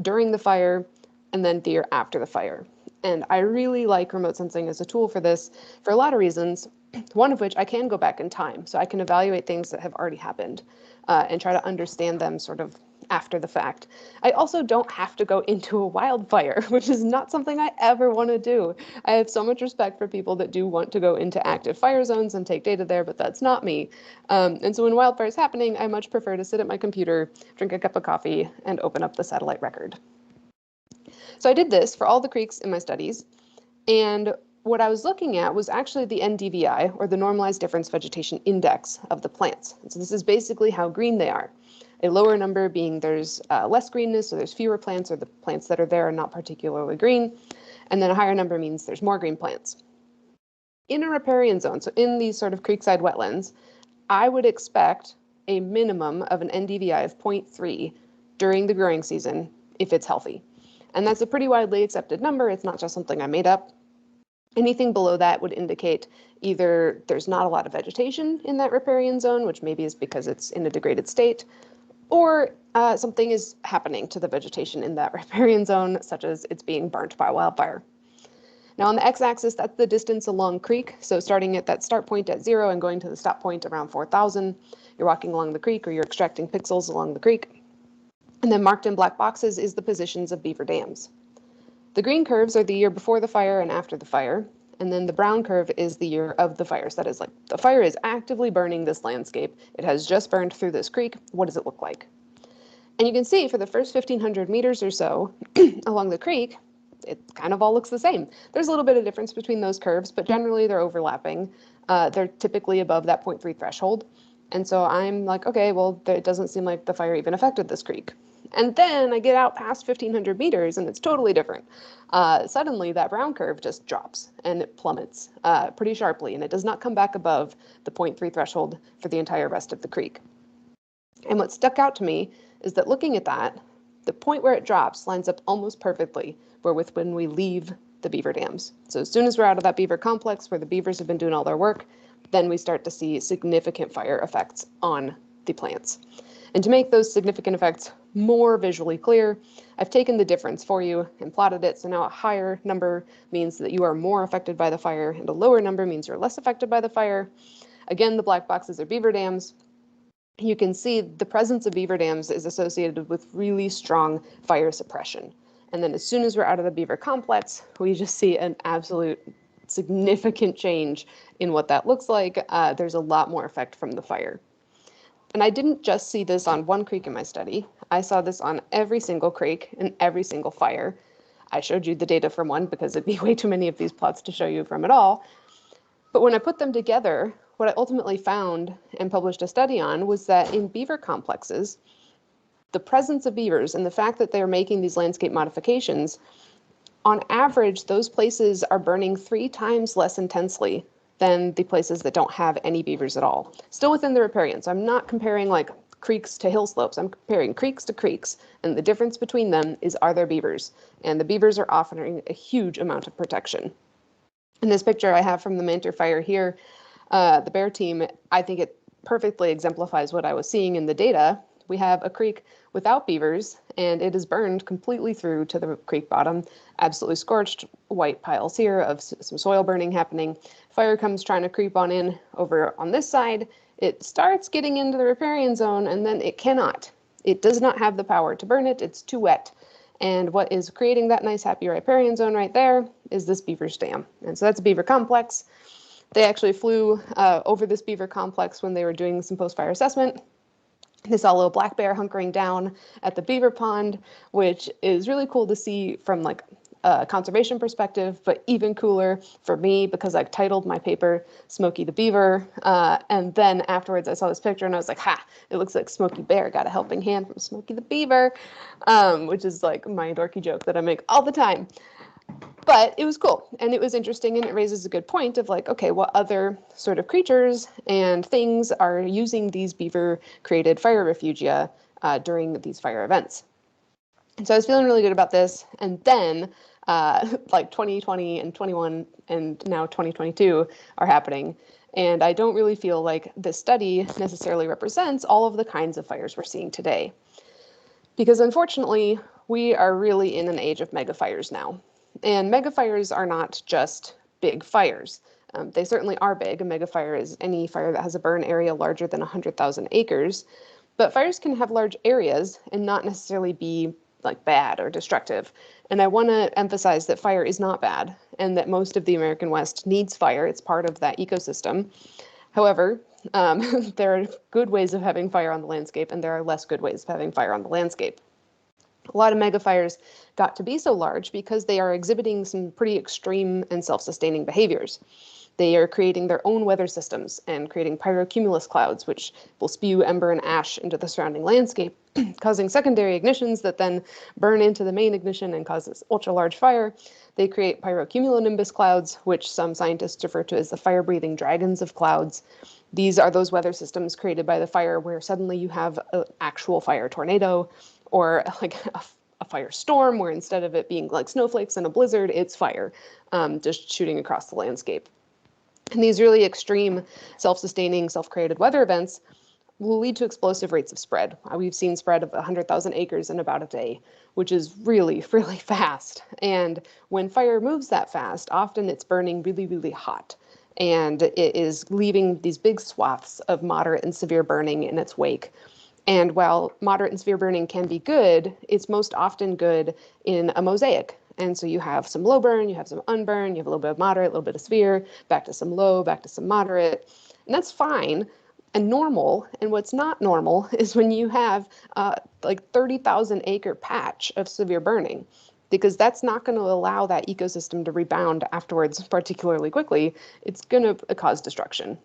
during the fire, and then the year after the fire. And I really like remote sensing as a tool for this for a lot of reasons, one of which I can go back in time. So I can evaluate things that have already happened and try to understand them sort of after the fact. I also don't have to go into a wildfire, which is not something I ever want to do. I have so much respect for people that do want to go into active fire zones and take data there, but that's not me. And so when wildfire is happening, I much prefer to sit at my computer, drink a cup of coffee, and open up the satellite record. So I did this for all the creeks in my studies, and what I was looking at was actually the NDVI, or the Normalized Difference Vegetation Index of the plants. And so this is basically how green they are. A lower number being there's less greenness, so there's fewer plants, or the plants that are there are not particularly green. And then a higher number means there's more green plants. In a riparian zone, so in these sort of creekside wetlands, I would expect a minimum of an NDVI of 0.3 during the growing season if it's healthy. And that's a pretty widely accepted number. It's not just something I made up. Anything below that would indicate either there's not a lot of vegetation in that riparian zone, which maybe is because it's in a degraded state, or something is happening to the vegetation in that riparian zone, such as it's being burnt by wildfire. Now on the x-axis, that's the distance along creek. So starting at that start point at 0 and going to the stop point around 4,000, you're walking along the creek or you're extracting pixels along the creek. And then marked in black boxes is the positions of beaver dams. The green curves are the year before the fire and after the fire. And then the brown curve is the year of the fire. So that is like the fire is actively burning this landscape. It has just burned through this creek. What does it look like? And you can see for the first 1,500 meters or so along the creek, it kind of all looks the same. There's a little bit of difference between those curves, but generally they're overlapping. They're typically above that 0.3 threshold. And so I'm like, okay, well, it doesn't seem like the fire even affected this creek. And then I get out past 1,500 meters and it's totally different. Suddenly that brown curve just drops and it plummets pretty sharply, and it does not come back above the 0.3 threshold for the entire rest of the creek. And what stuck out to me is that looking at that, the point where it drops lines up almost perfectly with when we leave the beaver dams. So as soon as we're out of that beaver complex where the beavers have been doing all their work, then we start to see significant fire effects on the plants. And to make those significant effects more visually clear, I've taken the difference for you and plotted it. So now a higher number means that you are more affected by the fire, and a lower number means you're less affected by the fire. Again, the black boxes are beaver dams. You can see the presence of beaver dams is associated with really strong fire suppression. And then as soon as we're out of the beaver complex, we just see an absolute significant change in what that looks like. There's a lot more effect from the fire. And I didn't just see this on one creek in my study. I saw this on every single creek and every single fire. I showed you the data from one because it'd be way too many of these plots to show you from it all. But when I put them together, what I ultimately found and published a study on was that in beaver complexes, the presence of beavers and the fact that they're making these landscape modifications, on average, those places are burning 3 times less intensely than the places that don't have any beavers at all. Still within the riparian. So I'm not comparing like creeks to hill slopes. I'm comparing creeks to creeks. And the difference between them is, are there beavers? And the beavers are offering a huge amount of protection. In this picture I have from the Manter fire here, the bear team, I think it perfectly exemplifies what I was seeing in the data. We have a creek without beavers, and it is burned completely through to the creek bottom, absolutely scorched, white piles here of some soil burning happening. Fire comes trying to creep on in over on this side. It starts getting into the riparian zone, and then it cannot. It does not have the power to burn it. It's too wet. And what is creating that nice happy riparian zone right there is this beaver dam. And so that's a beaver complex. They actually flew over this beaver complex when they were doing some post-fire assessment. They saw a little black bear hunkering down at the beaver pond, which is really cool to see from like a conservation perspective, but even cooler for me because I titled my paper Smokey the Beaver. And then afterwards I saw this picture and I was like, ha, it looks like Smokey Bear got a helping hand from Smokey the Beaver, which is like my dorky joke that I make all the time. But it was cool and it was interesting, and it raises a good point of like, okay, what other sort of creatures and things are using these beaver created fire refugia during these fire events? And so I was feeling really good about this. And then like 2020 and 21 and now 2022 are happening. And I don't really feel like this study necessarily represents all of the kinds of fires we're seeing today. Because unfortunately, we are really in an age of mega fires now. And megafires are not just big fires. They certainly are big. A megafire is any fire that has a burn area larger than 100,000 acres. But fires can have large areas and not necessarily be like bad or destructive. And I want to emphasize that fire is not bad and that most of the American West needs fire. It's part of that ecosystem. However, there are good ways of having fire on the landscape and there are less good ways of having fire on the landscape. A lot of megafires got to be so large because they are exhibiting some pretty extreme and self-sustaining behaviors. They are creating their own weather systems and creating pyrocumulus clouds, which will spew ember and ash into the surrounding landscape, causing secondary ignitions that then burn into the main ignition and cause this ultra-large fire. They create pyrocumulonimbus clouds, which some scientists refer to as the fire-breathing dragons of clouds. These are those weather systems created by the fire where suddenly you have an actual fire tornado, or like a firestorm where instead of it being like snowflakes and a blizzard, it's fire just shooting across the landscape. And these really extreme self-sustaining, self-created weather events will lead to explosive rates of spread. We've seen spread of 100,000 acres in about a day, which is really, really fast. And when fire moves that fast, often it's burning really, really hot. And it is leaving these big swaths of moderate and severe burning in its wake. And while moderate and severe burning can be good, it's most often good in a mosaic. And so you have some low burn, you have some unburn, you have a little bit of moderate, a little bit of severe, back to some low, back to some moderate. And that's fine and normal. And what's not normal is when you have like 30,000 acre patch of severe burning, because that's not going to allow that ecosystem to rebound afterwards particularly quickly. It's going to cause destruction.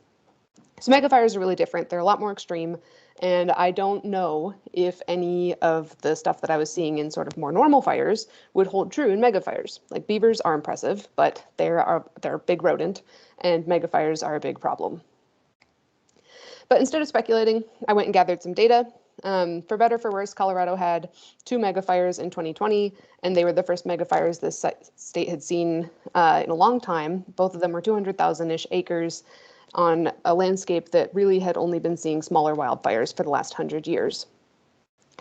So megafires are really different. They're a lot more extreme. And I don't know if any of the stuff that I was seeing in sort of more normal fires would hold true in megafires. Like beavers are impressive, but they're a big rodent, and megafires are a big problem. But instead of speculating, I went and gathered some data. For better or for worse, Colorado had 2 megafires in 2020, and they were the first megafires this state had seen in a long time. Both of them were 200,000-ish acres on a landscape that really had only been seeing smaller wildfires for the last 100 years.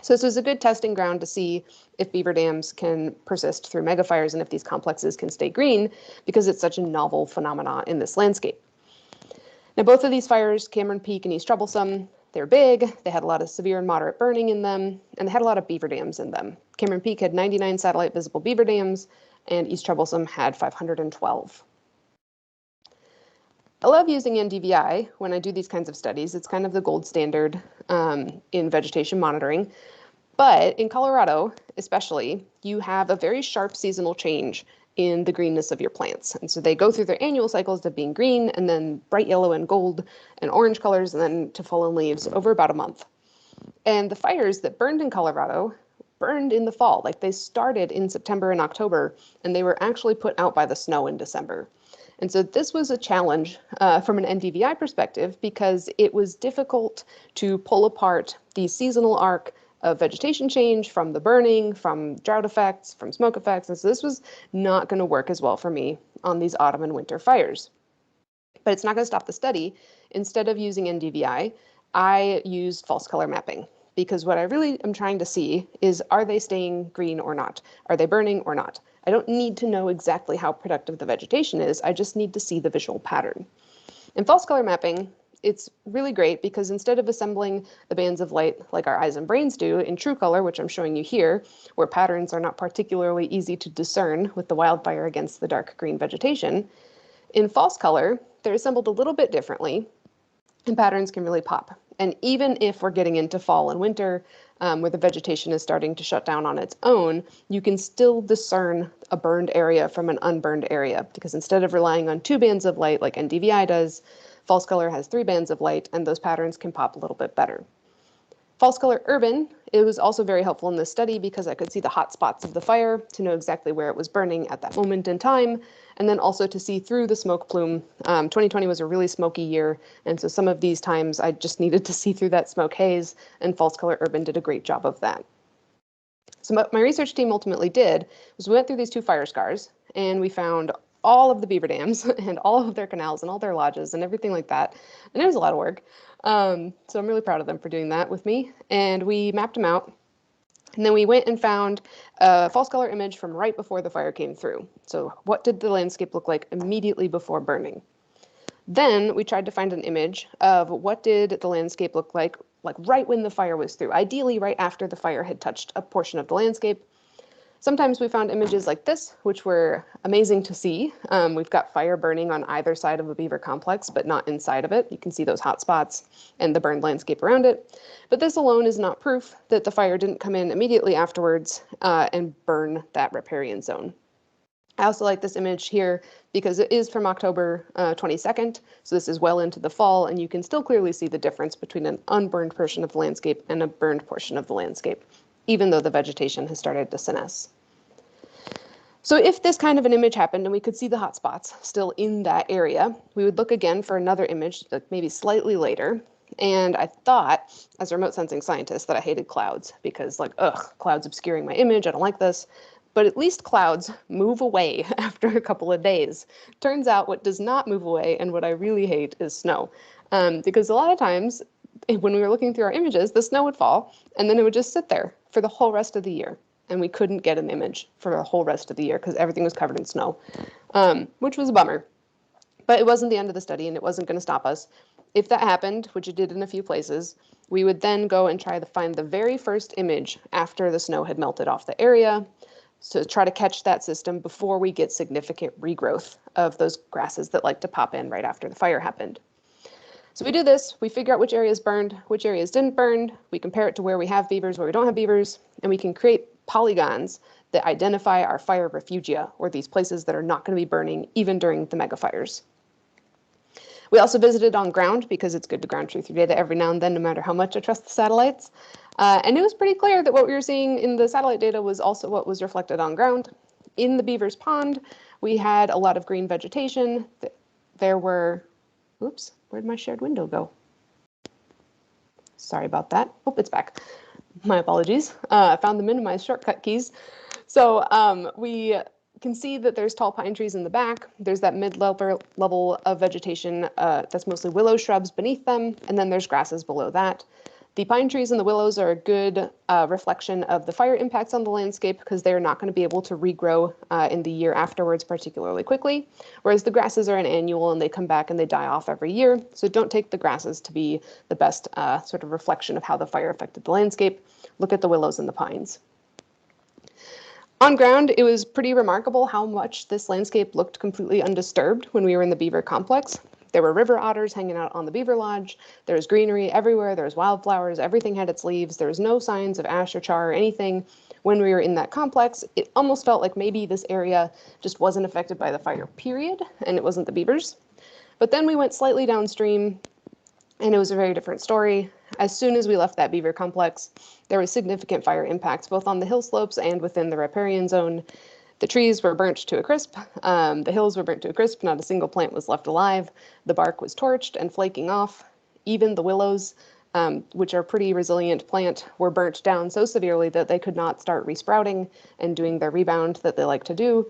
So this was a good testing ground to see if beaver dams can persist through megafires and if these complexes can stay green, because it's such a novel phenomenon in this landscape. Now, both of these fires, Cameron Peak and East Troublesome, they're big, they had a lot of severe and moderate burning in them, and they had a lot of beaver dams in them. Cameron Peak had 99 satellite visible beaver dams, and East Troublesome had 512. I love using NDVI when I do these kinds of studies. It's kind of the gold standard in vegetation monitoring. But in Colorado, especially, you have a very sharp seasonal change in the greenness of your plants. And so they go through their annual cycles of being green and then bright yellow and gold and orange colors and then to fallen leaves over about a month. And the fires that burned in Colorado burned in the fall. Like they started in September and October, and they were actually put out by the snow in December. And so this was a challenge from an NDVI perspective because it was difficult to pull apart the seasonal arc of vegetation change from the burning, from drought effects, from smoke effects. And so this was not going to work as well for me on these autumn and winter fires. But it's not going to stop the study. Instead of using NDVI, I used false color mapping, because what I really am trying to see is, are they staying green or not? Are they burning or not? I don't need to know exactly how productive the vegetation is. I just need to see the visual pattern. In false color mapping, it's really great because instead of assembling the bands of light like our eyes and brains do in true color, which I'm showing you here, where patterns are not particularly easy to discern with the wildfire against the dark green vegetation, in false color, they're assembled a little bit differently, and patterns can really pop. And even if we're getting into fall and winter, where the vegetation is starting to shut down on its own, you can still discern a burned area from an unburned area, because instead of relying on 2 bands of light like NDVI does, false color has 3 bands of light, and those patterns can pop a little bit better. False color urban, it was also very helpful in this study because I could see the hot spots of the fire to know exactly where it was burning at that moment in time, and then also to see through the smoke plume. 2020 was a really smoky year, and so some of these times I just needed to see through that smoke haze, and false color urban did a great job of that. So what my research team ultimately did was we went through these 2 fire scars, and we found all of the beaver dams and all of their canals and all their lodges and everything like that, and it was a lot of work. So I'm really proud of them for doing that with me. And we mapped them out. And then we went and found a false color image from right before the fire came through. So what did the landscape look like immediately before burning? Then we tried to find an image of what did the landscape look like right when the fire was through, ideally right after the fire had touched a portion of the landscape. Sometimes we found images like this, which were amazing to see. We've got fire burning on either side of a beaver complex, but not inside of it. You can see those hot spots and the burned landscape around it. But this alone is not proof that the fire didn't come in immediately afterwards and burn that riparian zone. I also like this image here because it is from October 22nd, so this is well into the fall, and you can still clearly see the difference between an unburned portion of the landscape and a burned portion of the landscape, even though the vegetation has started to senesce. So if this kind of an image happened and we could see the hot spots still in that area, we would look again for another image, like maybe slightly later. And I thought, as a remote sensing scientist, that I hated clouds because, like, clouds obscuring my image, I don't like this. But at least clouds move away after a couple of days. Turns out what does not move away and what I really hate is snow. Because a lot of times when we were looking through our images, the snow would fall and then it would just sit there for the whole rest of the year. And we couldn't get an image for the whole rest of the year because everything was covered in snow, which was a bummer. But it wasn't the end of the study and it wasn't going to stop us. If that happened, which it did in a few places, we would then go and try to find the very first image after the snow had melted off the area, to try to catch that system before we get significant regrowth of those grasses that like to pop in right after the fire happened. So we do this, we figure out which areas burned, which areas didn't burn, we compare it to where we have beavers, where we don't have beavers, and we can create polygons that identify our fire refugia, or these places that are not going to be burning even during the mega fires. We also visited on ground because it's good to ground truth your data every now and then, no matter how much I trust the satellites. And it was pretty clear that what we were seeing in the satellite data was also what was reflected on ground. In the beaver's pond, we had a lot of green vegetation. There were, oops, where'd my shared window go? Sorry about that. Oh, it's back. My apologies. I found the minimize shortcut keys. So we can see that there's tall pine trees in the back. There's that mid-level of vegetation that's mostly willow shrubs beneath them, and then there's grasses below that. The pine trees and the willows are a good reflection of the fire impacts on the landscape because they're not going to be able to regrow in the year afterwards particularly quickly, whereas the grasses are an annual and they come back and they die off every year. So don't take the grasses to be the best sort of reflection of how the fire affected the landscape. Look at the willows and the pines. On ground, it was pretty remarkable how much this landscape looked completely undisturbed when we were in the beaver complex. There were river otters hanging out on the beaver lodge. There was greenery everywhere. There was wildflowers. Everything had its leaves. There was no signs of ash or char or anything when we were in that complex. It almost felt like maybe this area just wasn't affected by the fire, period, and it wasn't the beavers. But then we went slightly downstream And it was a very different story. As soon as we left that beaver complex, there was significant fire impacts, both on the hill slopes and within the riparian zone. The trees were burnt to a crisp. The hills were burnt to a crisp. Not a single plant was left alive. The bark was torched and flaking off. Even the willows, which are a pretty resilient plant, were burnt down so severely that they could not start resprouting and doing their rebound that they like to do.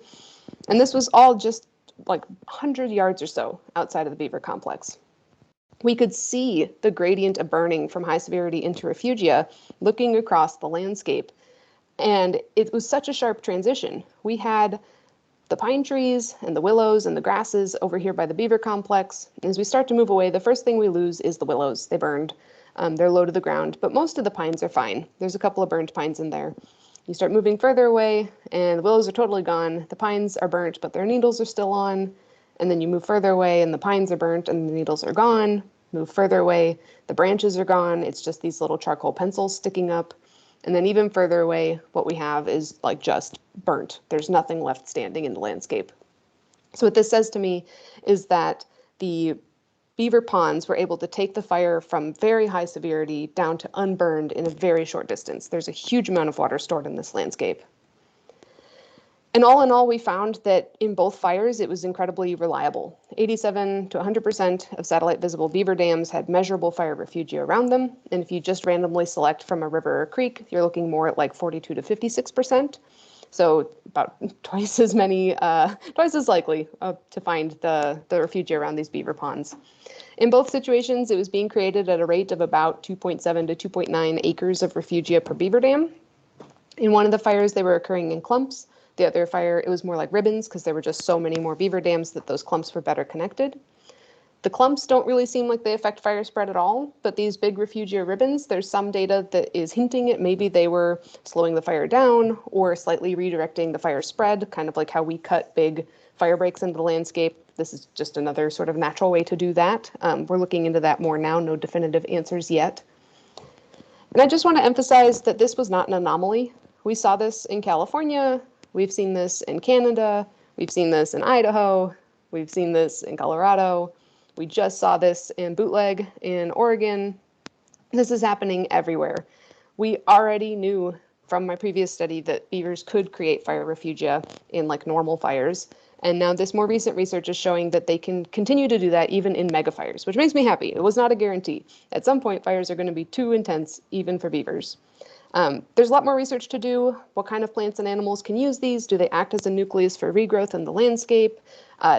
And this was all just like 100 yards or so outside of the beaver complex. We could see the gradient of burning from high severity into refugia looking across the landscape. And it was such a sharp transition. We had the pine trees and the willows and the grasses over here by the beaver complex. As we start to move away, the first thing we lose is the willows. They burned. They're low to the ground, but most of the pines are fine. There's a couple of burned pines in there. You start moving further away, and the willows are totally gone. The pines are burnt, but their needles are still on. And then you move further away, and the pines are burnt, and the needles are gone. Move further away, the branches are gone. It's just these little charcoal pencils sticking up. And then even further away, what we have is like just burnt. There's nothing left standing in the landscape. So what this says to me is that the beaver ponds were able to take the fire from very high severity down to unburned in a very short distance. There's a huge amount of water stored in this landscape. And all in all, we found that in both fires, it was incredibly reliable. 87 to 100% of satellite visible beaver dams had measurable fire refugia around them. And if you just randomly select from a river or creek, you're looking more at like 42 to 56%. So about twice as likely to find the refugia around these beaver ponds. In both situations, it was being created at a rate of about 2.7 to 2.9 acres of refugia per beaver dam. In one of the fires, they were occurring in clumps. The other fire, it was more like ribbons because there were just so many more beaver dams that those clumps were better connected. The clumps don't really seem like they affect fire spread at all, but these big refugia ribbons, there's some data that is hinting at maybe they were slowing the fire down or slightly redirecting the fire spread, kind of like how we cut big fire breaks into the landscape. This is just another sort of natural way to do that. We're looking into that more now, no definitive answers yet. And I just want to emphasize that this was not an anomaly. We saw this in California. We've seen this in Canada. We've seen this in Idaho. We've seen this in Colorado. We just saw this in Bootleg in Oregon. This is happening everywhere. We already knew from my previous study that beavers could create fire refugia in like normal fires. And now this more recent research is showing that they can continue to do that even in mega fires, which makes me happy. It was not a guarantee. At some point, fires are going to be too intense, even for beavers. There's a lot more research to do. What kind of plants and animals can use these? Do they act as a nucleus for regrowth in the landscape?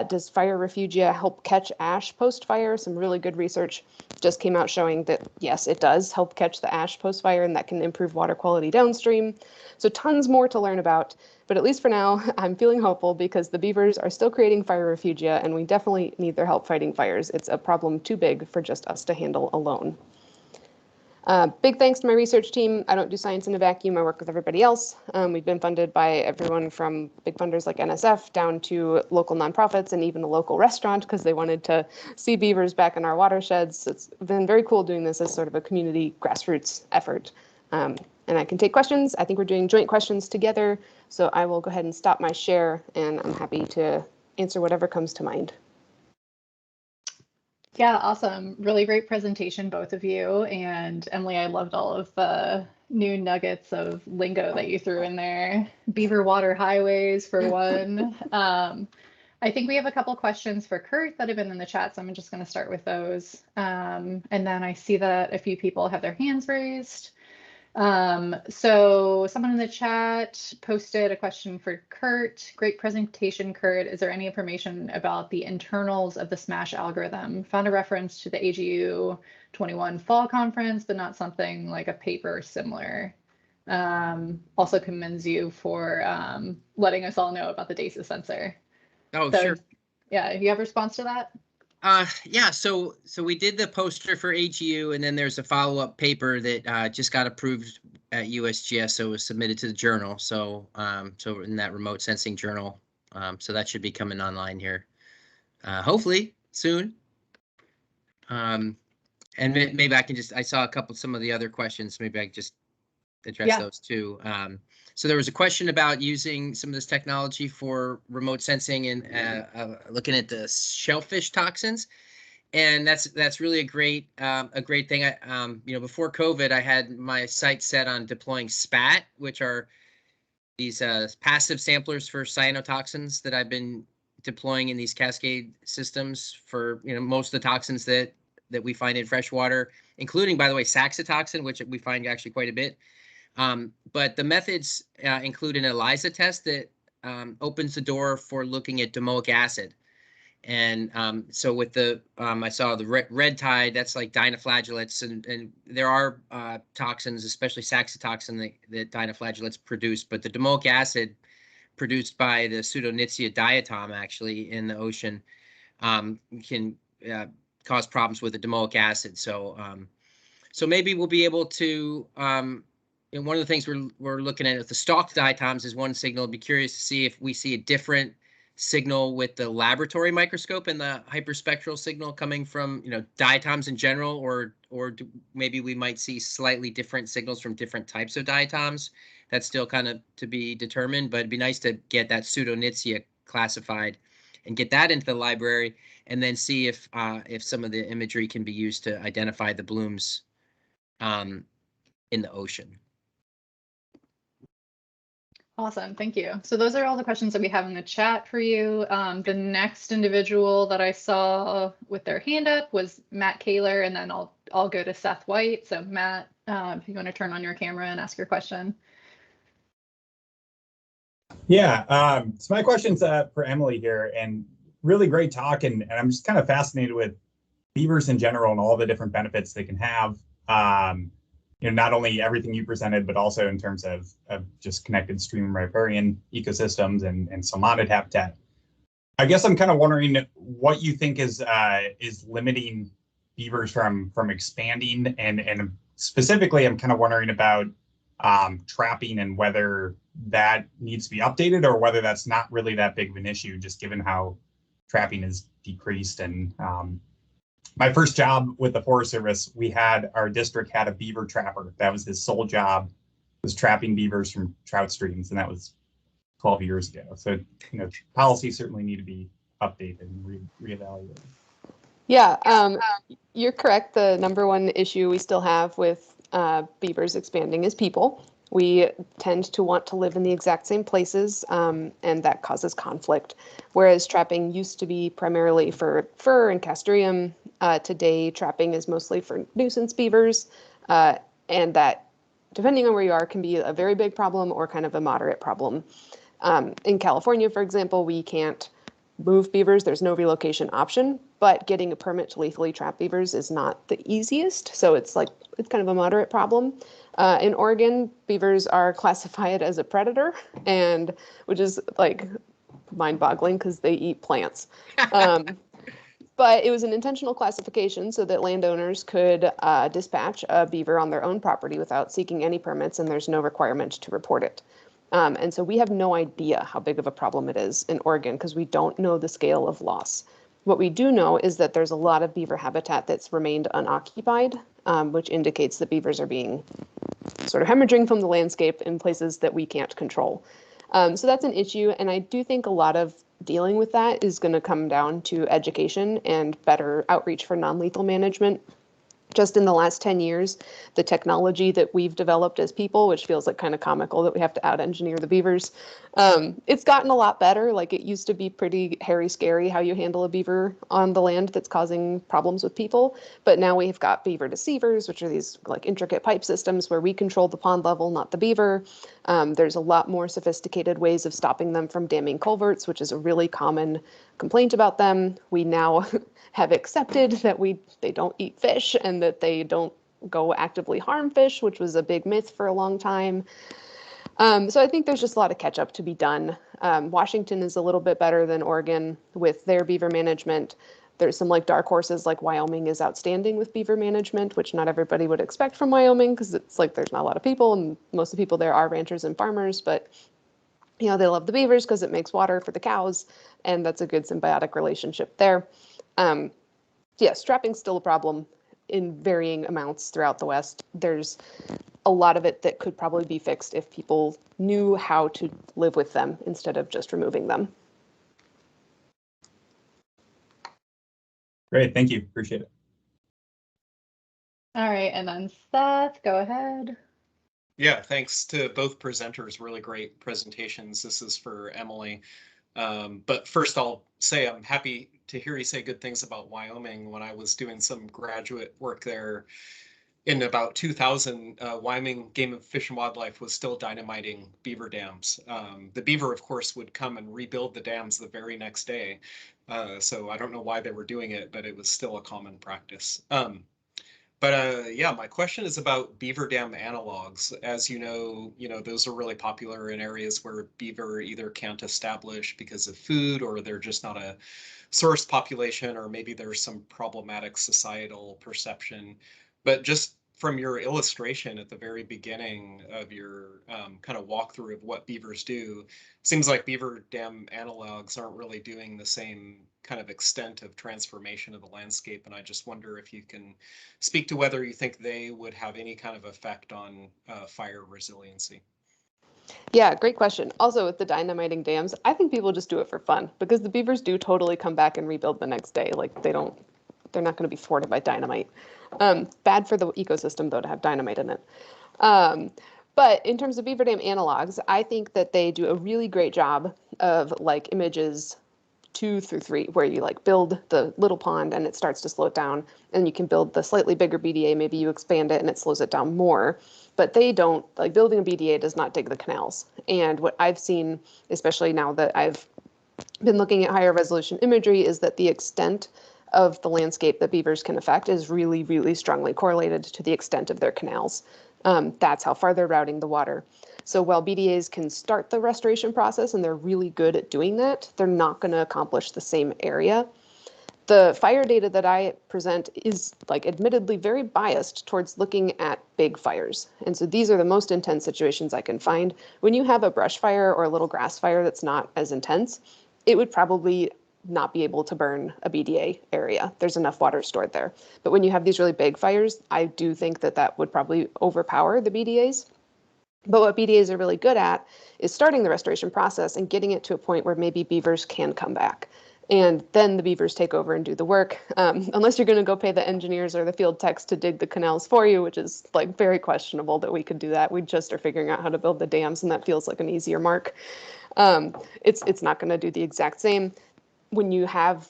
Does fire refugia help catch ash post-fire? Some really good research just came out showing that, yes, it does help catch the ash post-fire, and that can improve water quality downstream. So tons more to learn about. But at least for now, I'm feeling hopeful because the beavers are still creating fire refugia, and we definitely need their help fighting fires. It's a problem too big for just us to handle alone. Big thanks to my research team. I don't do science in a vacuum. I work with everybody else. We've been funded by everyone from big funders like NSF down to local nonprofits and even a local restaurant because they wanted to see beavers back in our watersheds. It's been very cool doing this as sort of a community grassroots effort. And I can take questions. I think we're doing joint questions together. So I will go ahead and stop my share, and I'm happy to answer whatever comes to mind. Yeah, awesome. Really great presentation, both of you. And Emily, I loved all of the new nuggets of lingo that you threw in there. Beaver water highways for one. I think we have a couple questions for Kurt that have been in the chat, so I'm just going to start with those. And then I see that a few people have their hands raised. So someone in the chat posted a question for Kurt. Great presentation, Kurt. Is there any information about the internals of the SMASH algorithm? Found a reference to the AGU 21 fall conference, but not something like a paper similar. Also commends you for letting us all know about the DASA sensor. Oh, So, sure. yeah, you have a response to that? Yeah, so we did the poster for AGU, and then there's a follow-up paper that just got approved at USGS, so it was submitted to the journal. So so in that remote sensing journal, so that should be coming online here, hopefully soon. And maybe I can I saw some of the other questions. Maybe I can just address those too. So there was a question about using some of this technology for remote sensing and looking at the shellfish toxins. And that's really a great thing. Before COVID, I had my sights set on deploying SPAT, which are these passive samplers for cyanotoxins that I've been deploying in these cascade systems for most of the toxins that we find in fresh water, including, by the way, saxitoxin, which we find actually quite a bit. But the methods include an ELISA test that opens the door for looking at domoic acid. And so with the, I saw the red tide, that's like dinoflagellates, and there are toxins, especially saxitoxin that dinoflagellates produce, but the domoic acid produced by the Pseudonychia diatom actually in the ocean can cause problems with the domoic acid. So so maybe we'll be able to, and one of the things we're looking at the stalked diatoms is one signal. I'd be curious to see if we see a different signal with the laboratory microscope and the hyperspectral signal coming from diatoms in general, or maybe we might see slightly different signals from different types of diatoms. That's still kind of to be determined, but it'd be nice to get that Pseudonychia classified and get that into the library, and then see if some of the imagery can be used to identify the blooms in the ocean. Awesome, thank you. So those are all the questions that we have in the chat for you. The next individual that I saw with their hand up was Matt Kaler, and then I'll go to Seth White. So Matt, if you want to turn on your camera and ask your question. Yeah, so my question's for Emily here, and really great talk, and I'm just kind of fascinated with beavers in general and all the different benefits they can have. Not only everything you presented, but also in terms of just connected stream and riparian ecosystems and salmonid habitat. I guess I'm kind of wondering what you think is limiting beavers from expanding, and specifically, I'm kind of wondering about trapping and whether that needs to be updated or whether that's not really that big of an issue, just given how trapping is decreased. And my first job with the Forest Service, our district had a beaver trapper. That was his sole job, was trapping beavers from trout streams, and that was 12 years ago. So, policies certainly need to be updated and reevaluated. Yeah, you're correct. The number one issue we still have with beavers expanding is people. We tend to want to live in the exact same places, and that causes conflict. Whereas trapping used to be primarily for fur and castrium, today trapping is mostly for nuisance beavers, and that, depending on where you are, can be a very big problem or kind of a moderate problem. In California, for example, we can't move beavers. There's no relocation option, but getting a permit to lethally trap beavers is not the easiest. So it's kind of a moderate problem. In Oregon, beavers are classified as a predator, and which is mind-boggling because they eat plants. But it was an intentional classification so that landowners could dispatch a beaver on their own property without seeking any permits, and there's no requirement to report it. And so we have no idea how big of a problem it is in Oregon because we don't know the scale of loss. What we do know is that there's a lot of beaver habitat that's remained unoccupied, which indicates that beavers are being sort of hemorrhaging from the landscape in places that we can't control. So that's an issue, and I do think a lot of dealing with that is going to come down to education and better outreach for non-lethal management. Just in the last 10 years, the technology that we've developed as people, which feels like kind of comical that we have to out-engineer the beavers, it's gotten a lot better. Like, it used to be pretty hairy scary how you handle a beaver on the land that's causing problems with people. But now we've got beaver deceivers, which are these intricate pipe systems where we control the pond level, not the beaver. There's a lot more sophisticated ways of stopping them from damming culverts, which is a really common complaint about them. We now have accepted that they don't eat fish and that they don't go actively harm fish, which was a big myth for a long time. So I think there's just a lot of catch up to be done. Washington is a little bit better than Oregon with their beaver management. There's some dark horses, like Wyoming is outstanding with beaver management, which not everybody would expect from Wyoming because it's there's not a lot of people, and most of the people there are ranchers and farmers, but they love the beavers because it makes water for the cows, and that's a good symbiotic relationship there. Yes, trapping's still a problem in varying amounts throughout the West. There's a lot of it that could probably be fixed if people knew how to live with them instead of just removing them. Great, thank you, appreciate it. All right, and then Seth, go ahead. Yeah, thanks to both presenters. Really great presentations. This is for Emily. But first I'll say I'm happy to hear you say good things about Wyoming. When I was doing some graduate work there in about 2000, Wyoming Game of Fish and Wildlife was still dynamiting beaver dams. The beaver, of course, would come and rebuild the dams the very next day. So I don't know why they were doing it, but it was still a common practice. Yeah, my question is about beaver dam analogs. As you know, those are really popular in areas where beaver either can't establish because of food, or they're just not a source population, or maybe there's some problematic societal perception. But just from your illustration at the very beginning of your kind of walkthrough of what beavers do, seems like beaver dam analogs aren't really doing the same kind of extent of transformation of the landscape. And I just wonder if you can speak to whether you think they would have any kind of effect on fire resiliency. Yeah, great question. Also, with the dynamiting dams, I think people just do it for fun because the beavers do totally come back and rebuild the next day. Like they're not going to be thwarted by dynamite. Bad for the ecosystem though to have dynamite in it. But in terms of beaver dam analogs, I think that they do a really great job of like images 2 through 3, where you like build the little pond and it starts to slow it down, and you can build the slightly bigger BDA, maybe you expand it and it slows it down more. But they don't, like building a BDA does not dig the canals. And what I've seen, especially now that I've been looking at higher resolution imagery, is that the extent of the landscape that beavers can affect is really, really strongly correlated to the extent of their canals. That's how far they're routing the water. So while BDAs can start the restoration process and they're really good at doing that, they're not going to accomplish the same area. The fire data that I present is like admittedly very biased towards looking at big fires. And so these are the most intense situations I can find. When you have a brush fire or a little grass fire that's not as intense, it would probably not be able to burn a BDA area. There's enough water stored there. But when you have these really big fires, I do think that that would probably overpower the BDAs. But what BDAs are really good at is starting the restoration process and getting it to a point where maybe beavers can come back. And then the beavers take over and do the work, unless you're going to go pay the engineers or the field techs to dig the canals for you, which is like very questionable that we could do that. We just are figuring out how to build the dams, and that feels like an easier mark. It's not going to do the exact same. When you have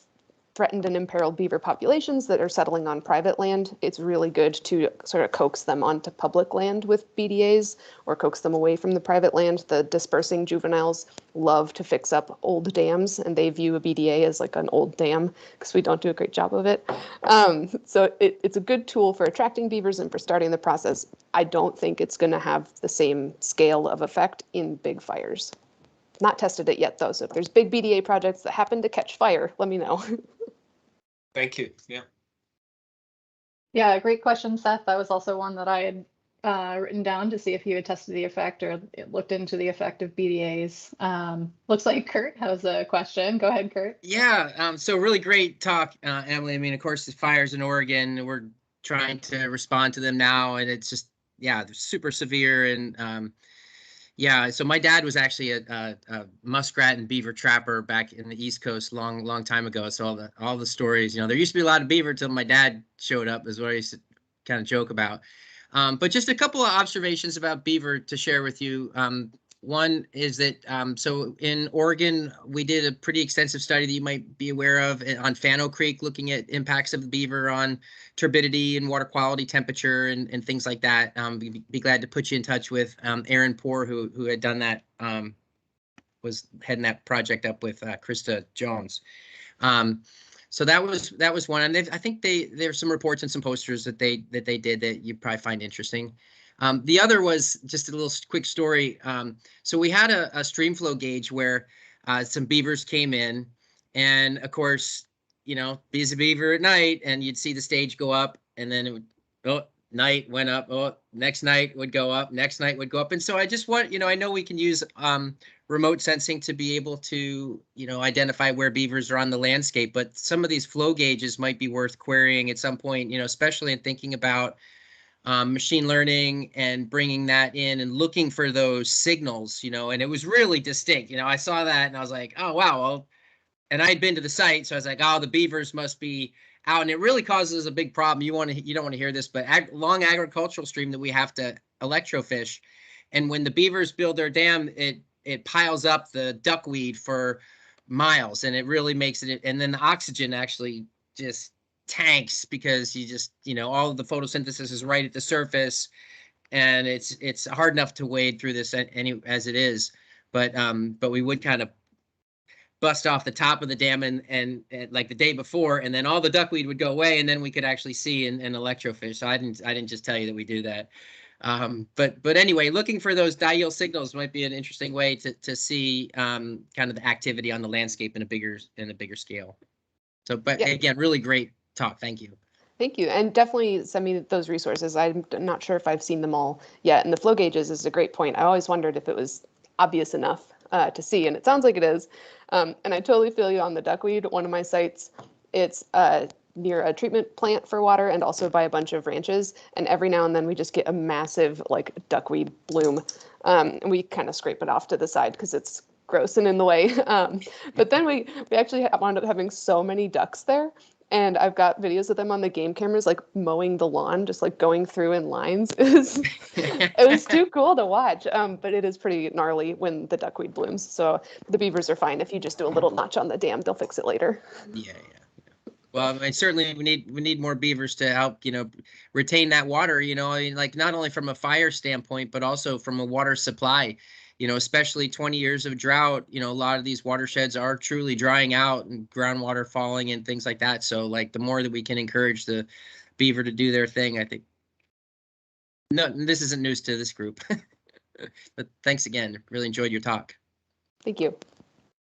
threatened and imperiled beaver populations that are settling on private land, it's really good to sort of coax them onto public land with BDAs or coax them away from the private land. The dispersing juveniles love to fix up old dams, and they view a BDA as like an old dam because we don't do a great job of it. So it's a good tool for attracting beavers and for starting the process. I don't think it's going to have the same scale of effect in big fires. Not tested it yet, though, so if there's big BDA projects that happen to catch fire, let me know. Thank you. Yeah. Yeah, great question, Seth. That was also one that I had written down to see if you had tested the effect or looked into the effect of BDAs. Looks like Kurt has a question. Go ahead, Kurt. Yeah, so really great talk, Emily. I mean, of course, the fires in Oregon, we're trying to respond to them now, and it's just, yeah, they're super severe. And yeah, so my dad was actually a muskrat and beaver trapper back in the East Coast long time ago. So all the stories, there used to be a lot of beaver until my dad showed up, is what I used to kind of joke about. But just a couple of observations about beaver to share with you. One is that, so in Oregon, we did a pretty extensive study that you might be aware of on Fano Creek, looking at impacts of the beaver on turbidity and water quality, temperature, and things like that. Be glad to put you in touch with Aaron Poor, who had done that, was heading that project up with Krista Jones. So that was one, and I think there's some reports and some posters that they did that you probably find interesting. The other was just a little quick story. So we had a stream flow gauge where some beavers came in, and of course, be's a beaver at night, and you'd see the stage go up, and then it would, night went up, next night would go up, next night would go up. And so I just want, I know we can use remote sensing to be able to, identify where beavers are on the landscape, but some of these flow gauges might be worth querying at some point, especially in thinking about machine learning and bringing that in and looking for those signals, and it was really distinct. I saw that and I was like, oh, wow. Well, and I'd been to the site, so I was like, oh, the beavers must be out, and it really causes a big problem. You don't want to hear this, but long agricultural stream that we have to electrofish, and when the beavers build their dam, it piles up the duckweed for miles, and it really makes it. And then the oxygen actually just tanks because all of the photosynthesis is right at the surface, and it's hard enough to wade through this as it is. But we would kind of bust off the top of the dam and like the day before, and then all the duckweed would go away, and then we could actually see and electrofish. So I didn't just tell you that we do that. But anyway, looking for those diel signals might be an interesting way to see kind of the activity on the landscape in a bigger scale. So, but Yeah. again, really great talk. Thank you. Thank you. And definitely send me those resources. I'm not sure if I've seen them all yet. And the flow gauges is a great point. I always wondered if it was obvious enough to see, and it sounds like it is. And I totally feel you on the duckweed. One of my sites, it's near a treatment plant for water and also by a bunch of ranches. And every now and then we just get a massive like duckweed bloom. And we kind of scrape it off to the side because it's gross and in the way. But then we actually wound up having so many ducks there. And I've got videos of them on the game cameras, like mowing the lawn, just like going through in lines. It was too cool to watch, but it is pretty gnarly when the duckweed blooms. So the beavers are fine. If you just do a little notch on the dam, they'll fix it later. Yeah. Well, I mean, certainly we need more beavers to help, retain that water, like not only from a fire standpoint, but also from a water supply. Especially 20 years of drought, a lot of these watersheds are truly drying out and groundwater falling and things like that. So like the more that we can encourage the beaver to do their thing, I think. No, this isn't news to this group. But thanks again. Really enjoyed your talk. Thank you.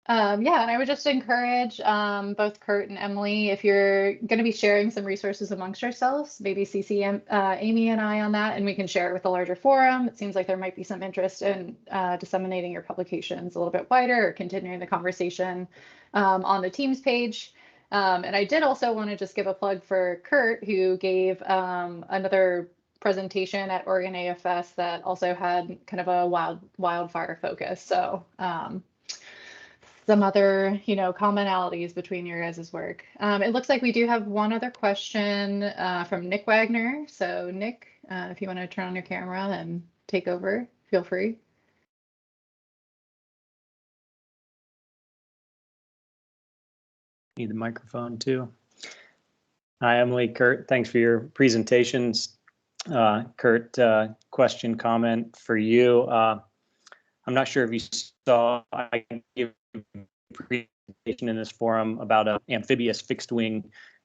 Yeah, and I would just encourage both Kurt and Emily, if you're going to be sharing some resources amongst yourselves, maybe CC Amy and I on that, and we can share it with a larger forum. It seems like there might be some interest in disseminating your publications a little bit wider or continuing the conversation on the Teams page. And I did also want to just give a plug for Kurt, who gave another presentation at Oregon AFS that also had kind of a wildfire focus. So some other, commonalities between your guys' work. It looks like we do have one other question from Nick Wagner. So Nick, if you want to turn on your camera and take over, feel free. Need the microphone too. Hi, Emily, Kurt, thanks for your presentations. Kurt, question, comment for you. I'm not sure if you saw, I gave a presentation in this forum about an amphibious fixed wing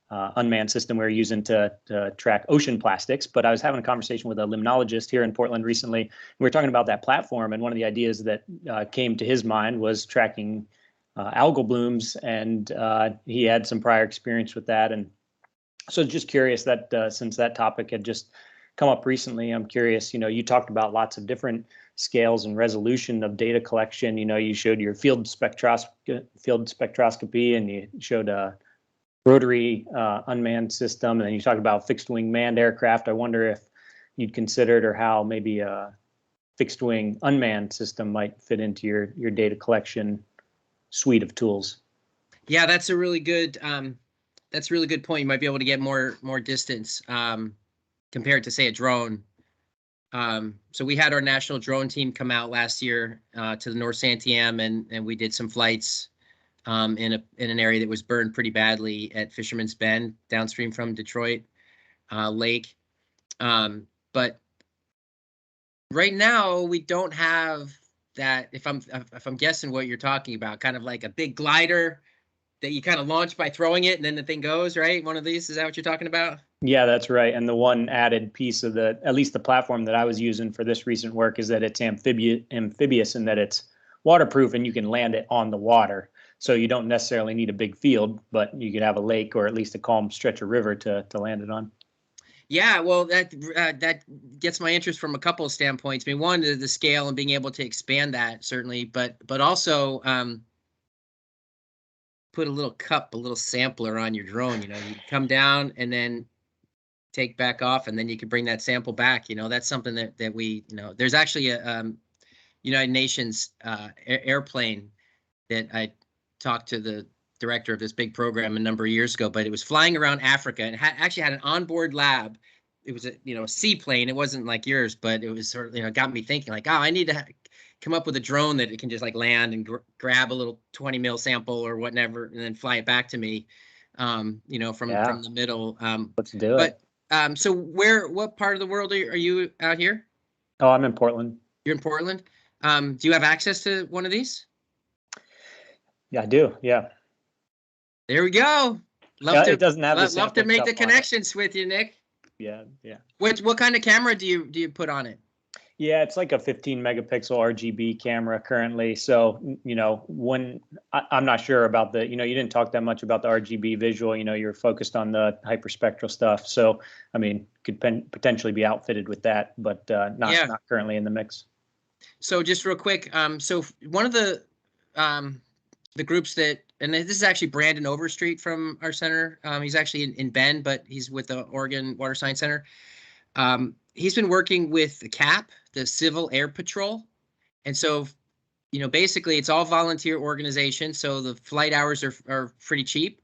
unmanned system we're using to track ocean plastics, but I was having a conversation with a limnologist here in Portland recently. And we were talking about that platform, and one of the ideas that came to his mind was tracking algal blooms, and he had some prior experience with that. And so just curious that since that topic had just come up recently, I'm curious, you talked about lots of different scales and resolution of data collection. You showed your field spectroscopy, and you showed a rotary unmanned system, and then you talked about fixed wing manned aircraft. I wonder if you'd considered or how maybe a fixed wing unmanned system might fit into your data collection suite of tools. Yeah, that's a really good point. You might be able to get more distance compared to, say, a drone. So we had our national drone team come out last year to the North Santiam, and we did some flights in an area that was burned pretty badly at Fisherman's Bend, downstream from Detroit Lake. But right now we don't have that. If I'm guessing what you're talking about, kind of like a big glider that you kind of launch by throwing it and then the thing goes, right? One of these, is that what you're talking about? Yeah, that's right. And the one added piece of at least the platform that I was using for this recent work is that it's amphibious and that it's waterproof and you can land it on the water. So you don't necessarily need a big field, but you could have a lake or at least a calm stretch of river to land it on. Yeah, well, that gets my interest from a couple of standpoints. I mean, one, the scale and being able to expand that, certainly, but also put a little sampler on your drone. You come down and then take back off, and then you can bring that sample back. That's something that we, there's actually a United Nations airplane that I talked to the director of this big program a number of years ago, but it was flying around Africa and actually had an onboard lab. It was a seaplane. It wasn't like yours, but it was sort of, got me thinking like, oh, I need to come up with a drone that it can just like land and grab a little 20 mil sample or whatever, and then fly it back to me, from the middle. Let's do it. So what part of the world are you out here? Oh, I'm in Portland. You're in Portland. Do you have access to one of these? Yeah, I do. Yeah. There we go. It doesn't have love to make the connections with you, Nick. Yeah, yeah. What kind of camera do you put on it? Yeah, it's like a 15 megapixel RGB camera currently. So, when I'm not sure about the, you didn't talk that much about the RGB visual, you're focused on the hyperspectral stuff. So, I mean, could potentially be outfitted with that, but not currently in the mix. So just real quick, so one of the groups that, and this is actually Brandon Overstreet from our center. He's actually in Bend, but he's with the Oregon Water Science Center. He's been working with the CAP, the Civil Air Patrol. And so, basically it's all volunteer organization. So the flight hours are pretty cheap.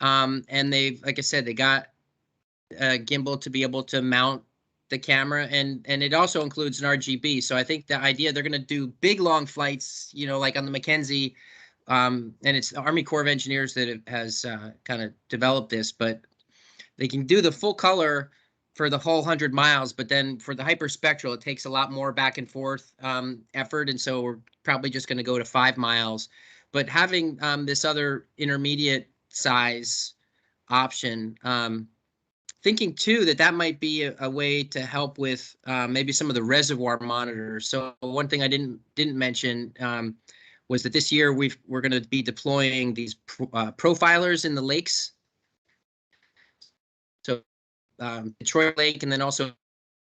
And like I said, they got a gimbal to be able to mount the camera, and it also includes an RGB. So I think the idea, they're going to do big, long flights, like on the Mackenzie, and it's the Army Corps of Engineers that has kind of developed this, but they can do the full color for the whole 100 miles, but then for the hyperspectral, it takes a lot more back and forth effort. And so we're probably just going to go to 5 miles, but having this other intermediate size option, thinking too that might be a way to help with maybe some of the reservoir monitors. So one thing I didn't mention was that this year we're going to be deploying these profilers in the lakes. So Detroit Lake, and then also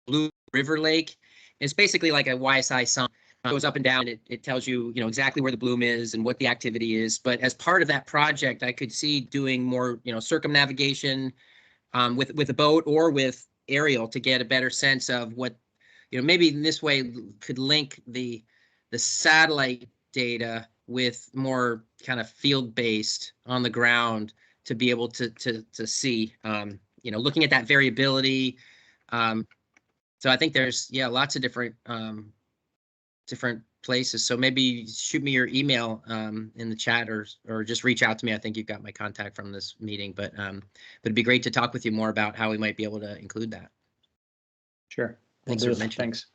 Blue River Lake. It's basically like a YSI sum. It goes up and down. It tells you, exactly where the bloom is and what the activity is. But as part of that project, I could see doing more, circumnavigation with a boat or with aerial to get a better sense of what, maybe in this way could link the satellite data with more kind of field-based on the ground to be able to see, looking at that variability. So I think there's, lots of different places. So maybe shoot me your email in the chat or just reach out to me. I think you've got my contact from this meeting, but it'd be great to talk with you more about how we might be able to include that. Sure. Thanks for mentioning. Thanks.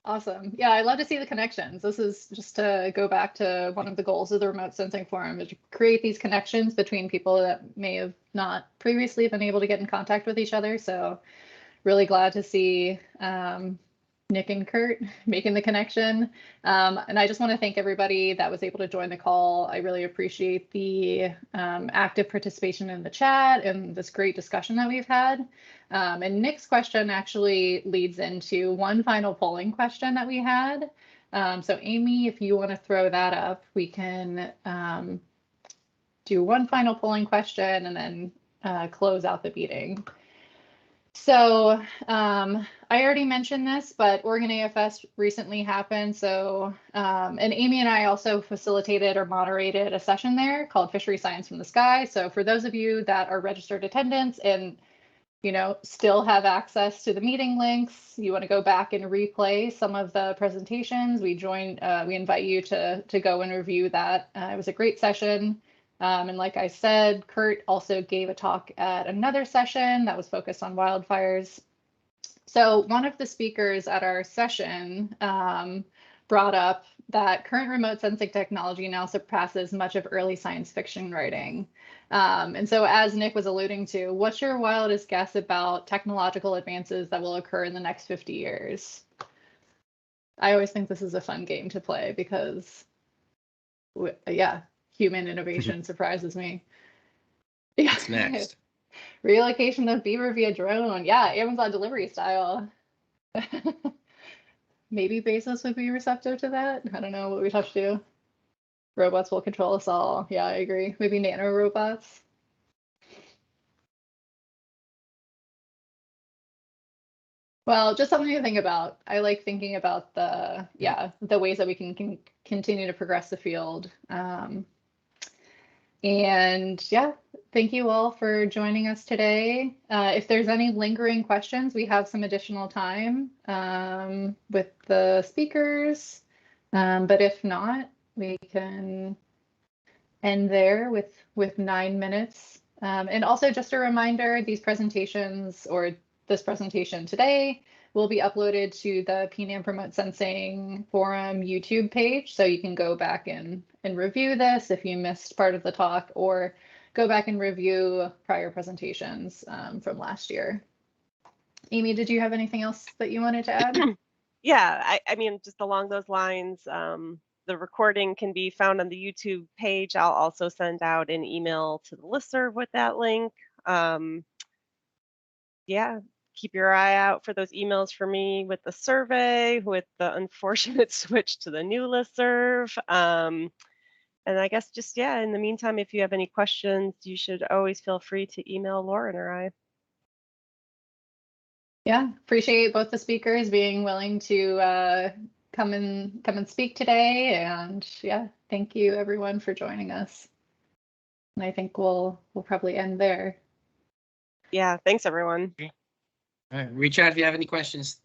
Awesome. Yeah, I love to see the connections. This is just to go back to one of the goals of the Remote Sensing Forum, is to create these connections between people that may have not previously been able to get in contact with each other. So really glad to see Nick and Kurt making the connection. And I just want to thank everybody that was able to join the call. I really appreciate the active participation in the chat and this great discussion that we've had. And Nick's question actually leads into one final polling question that we had. So Amy, if you want to throw that up, we can do one final polling question and then close out the meeting. So I already mentioned this, but Oregon AFS recently happened. So, and Amy and I also facilitated or moderated a session there called Fishery Science from the Sky. So for those of you that are registered attendants and, still have access to the meeting links, you want to go back and replay some of the presentations, we invite you to go and review that. It was a great session. And like I said, Kurt also gave a talk at another session that was focused on wildfires. So one of the speakers at our session brought up that current remote sensing technology now surpasses much of early science fiction writing. And so as Nick was alluding to, what's your wildest guess about technological advances that will occur in the next 50 years? I always think this is a fun game to play because, human innovation surprises me. What's next? Relocation of beaver via drone. Yeah, Amazon delivery style. Maybe Bezos would be receptive to that. I don't know what we'd have to do. Robots will control us all. Yeah, I agree. Maybe nano robots. Well, just something to think about. I like thinking about the ways that we can continue to progress the field. And yeah, thank you all for joining us today. If there's any lingering questions, we have some additional time with the speakers. But if not, we can end there with 9 minutes. And also just a reminder, these presentations or this presentation today will be uploaded to the PNAMP Remote Sensing Forum YouTube page. So you can go back and review this if you missed part of the talk, or go back and review prior presentations from last year. Amy, did you have anything else that you wanted to add? Yeah, I mean, just along those lines, the recording can be found on the YouTube page. I'll also send out an email to the listserv with that link. Yeah, keep your eye out for those emails for me with the survey, with the unfortunate switch to the new listserv. And I guess just, yeah, in the meantime, if you have any questions, you should always feel free to email Lauren or I. Yeah, appreciate both the speakers being willing to come and speak today. And yeah, thank you everyone for joining us. And I think we'll probably end there. Yeah, thanks everyone. All right, reach out if you have any questions.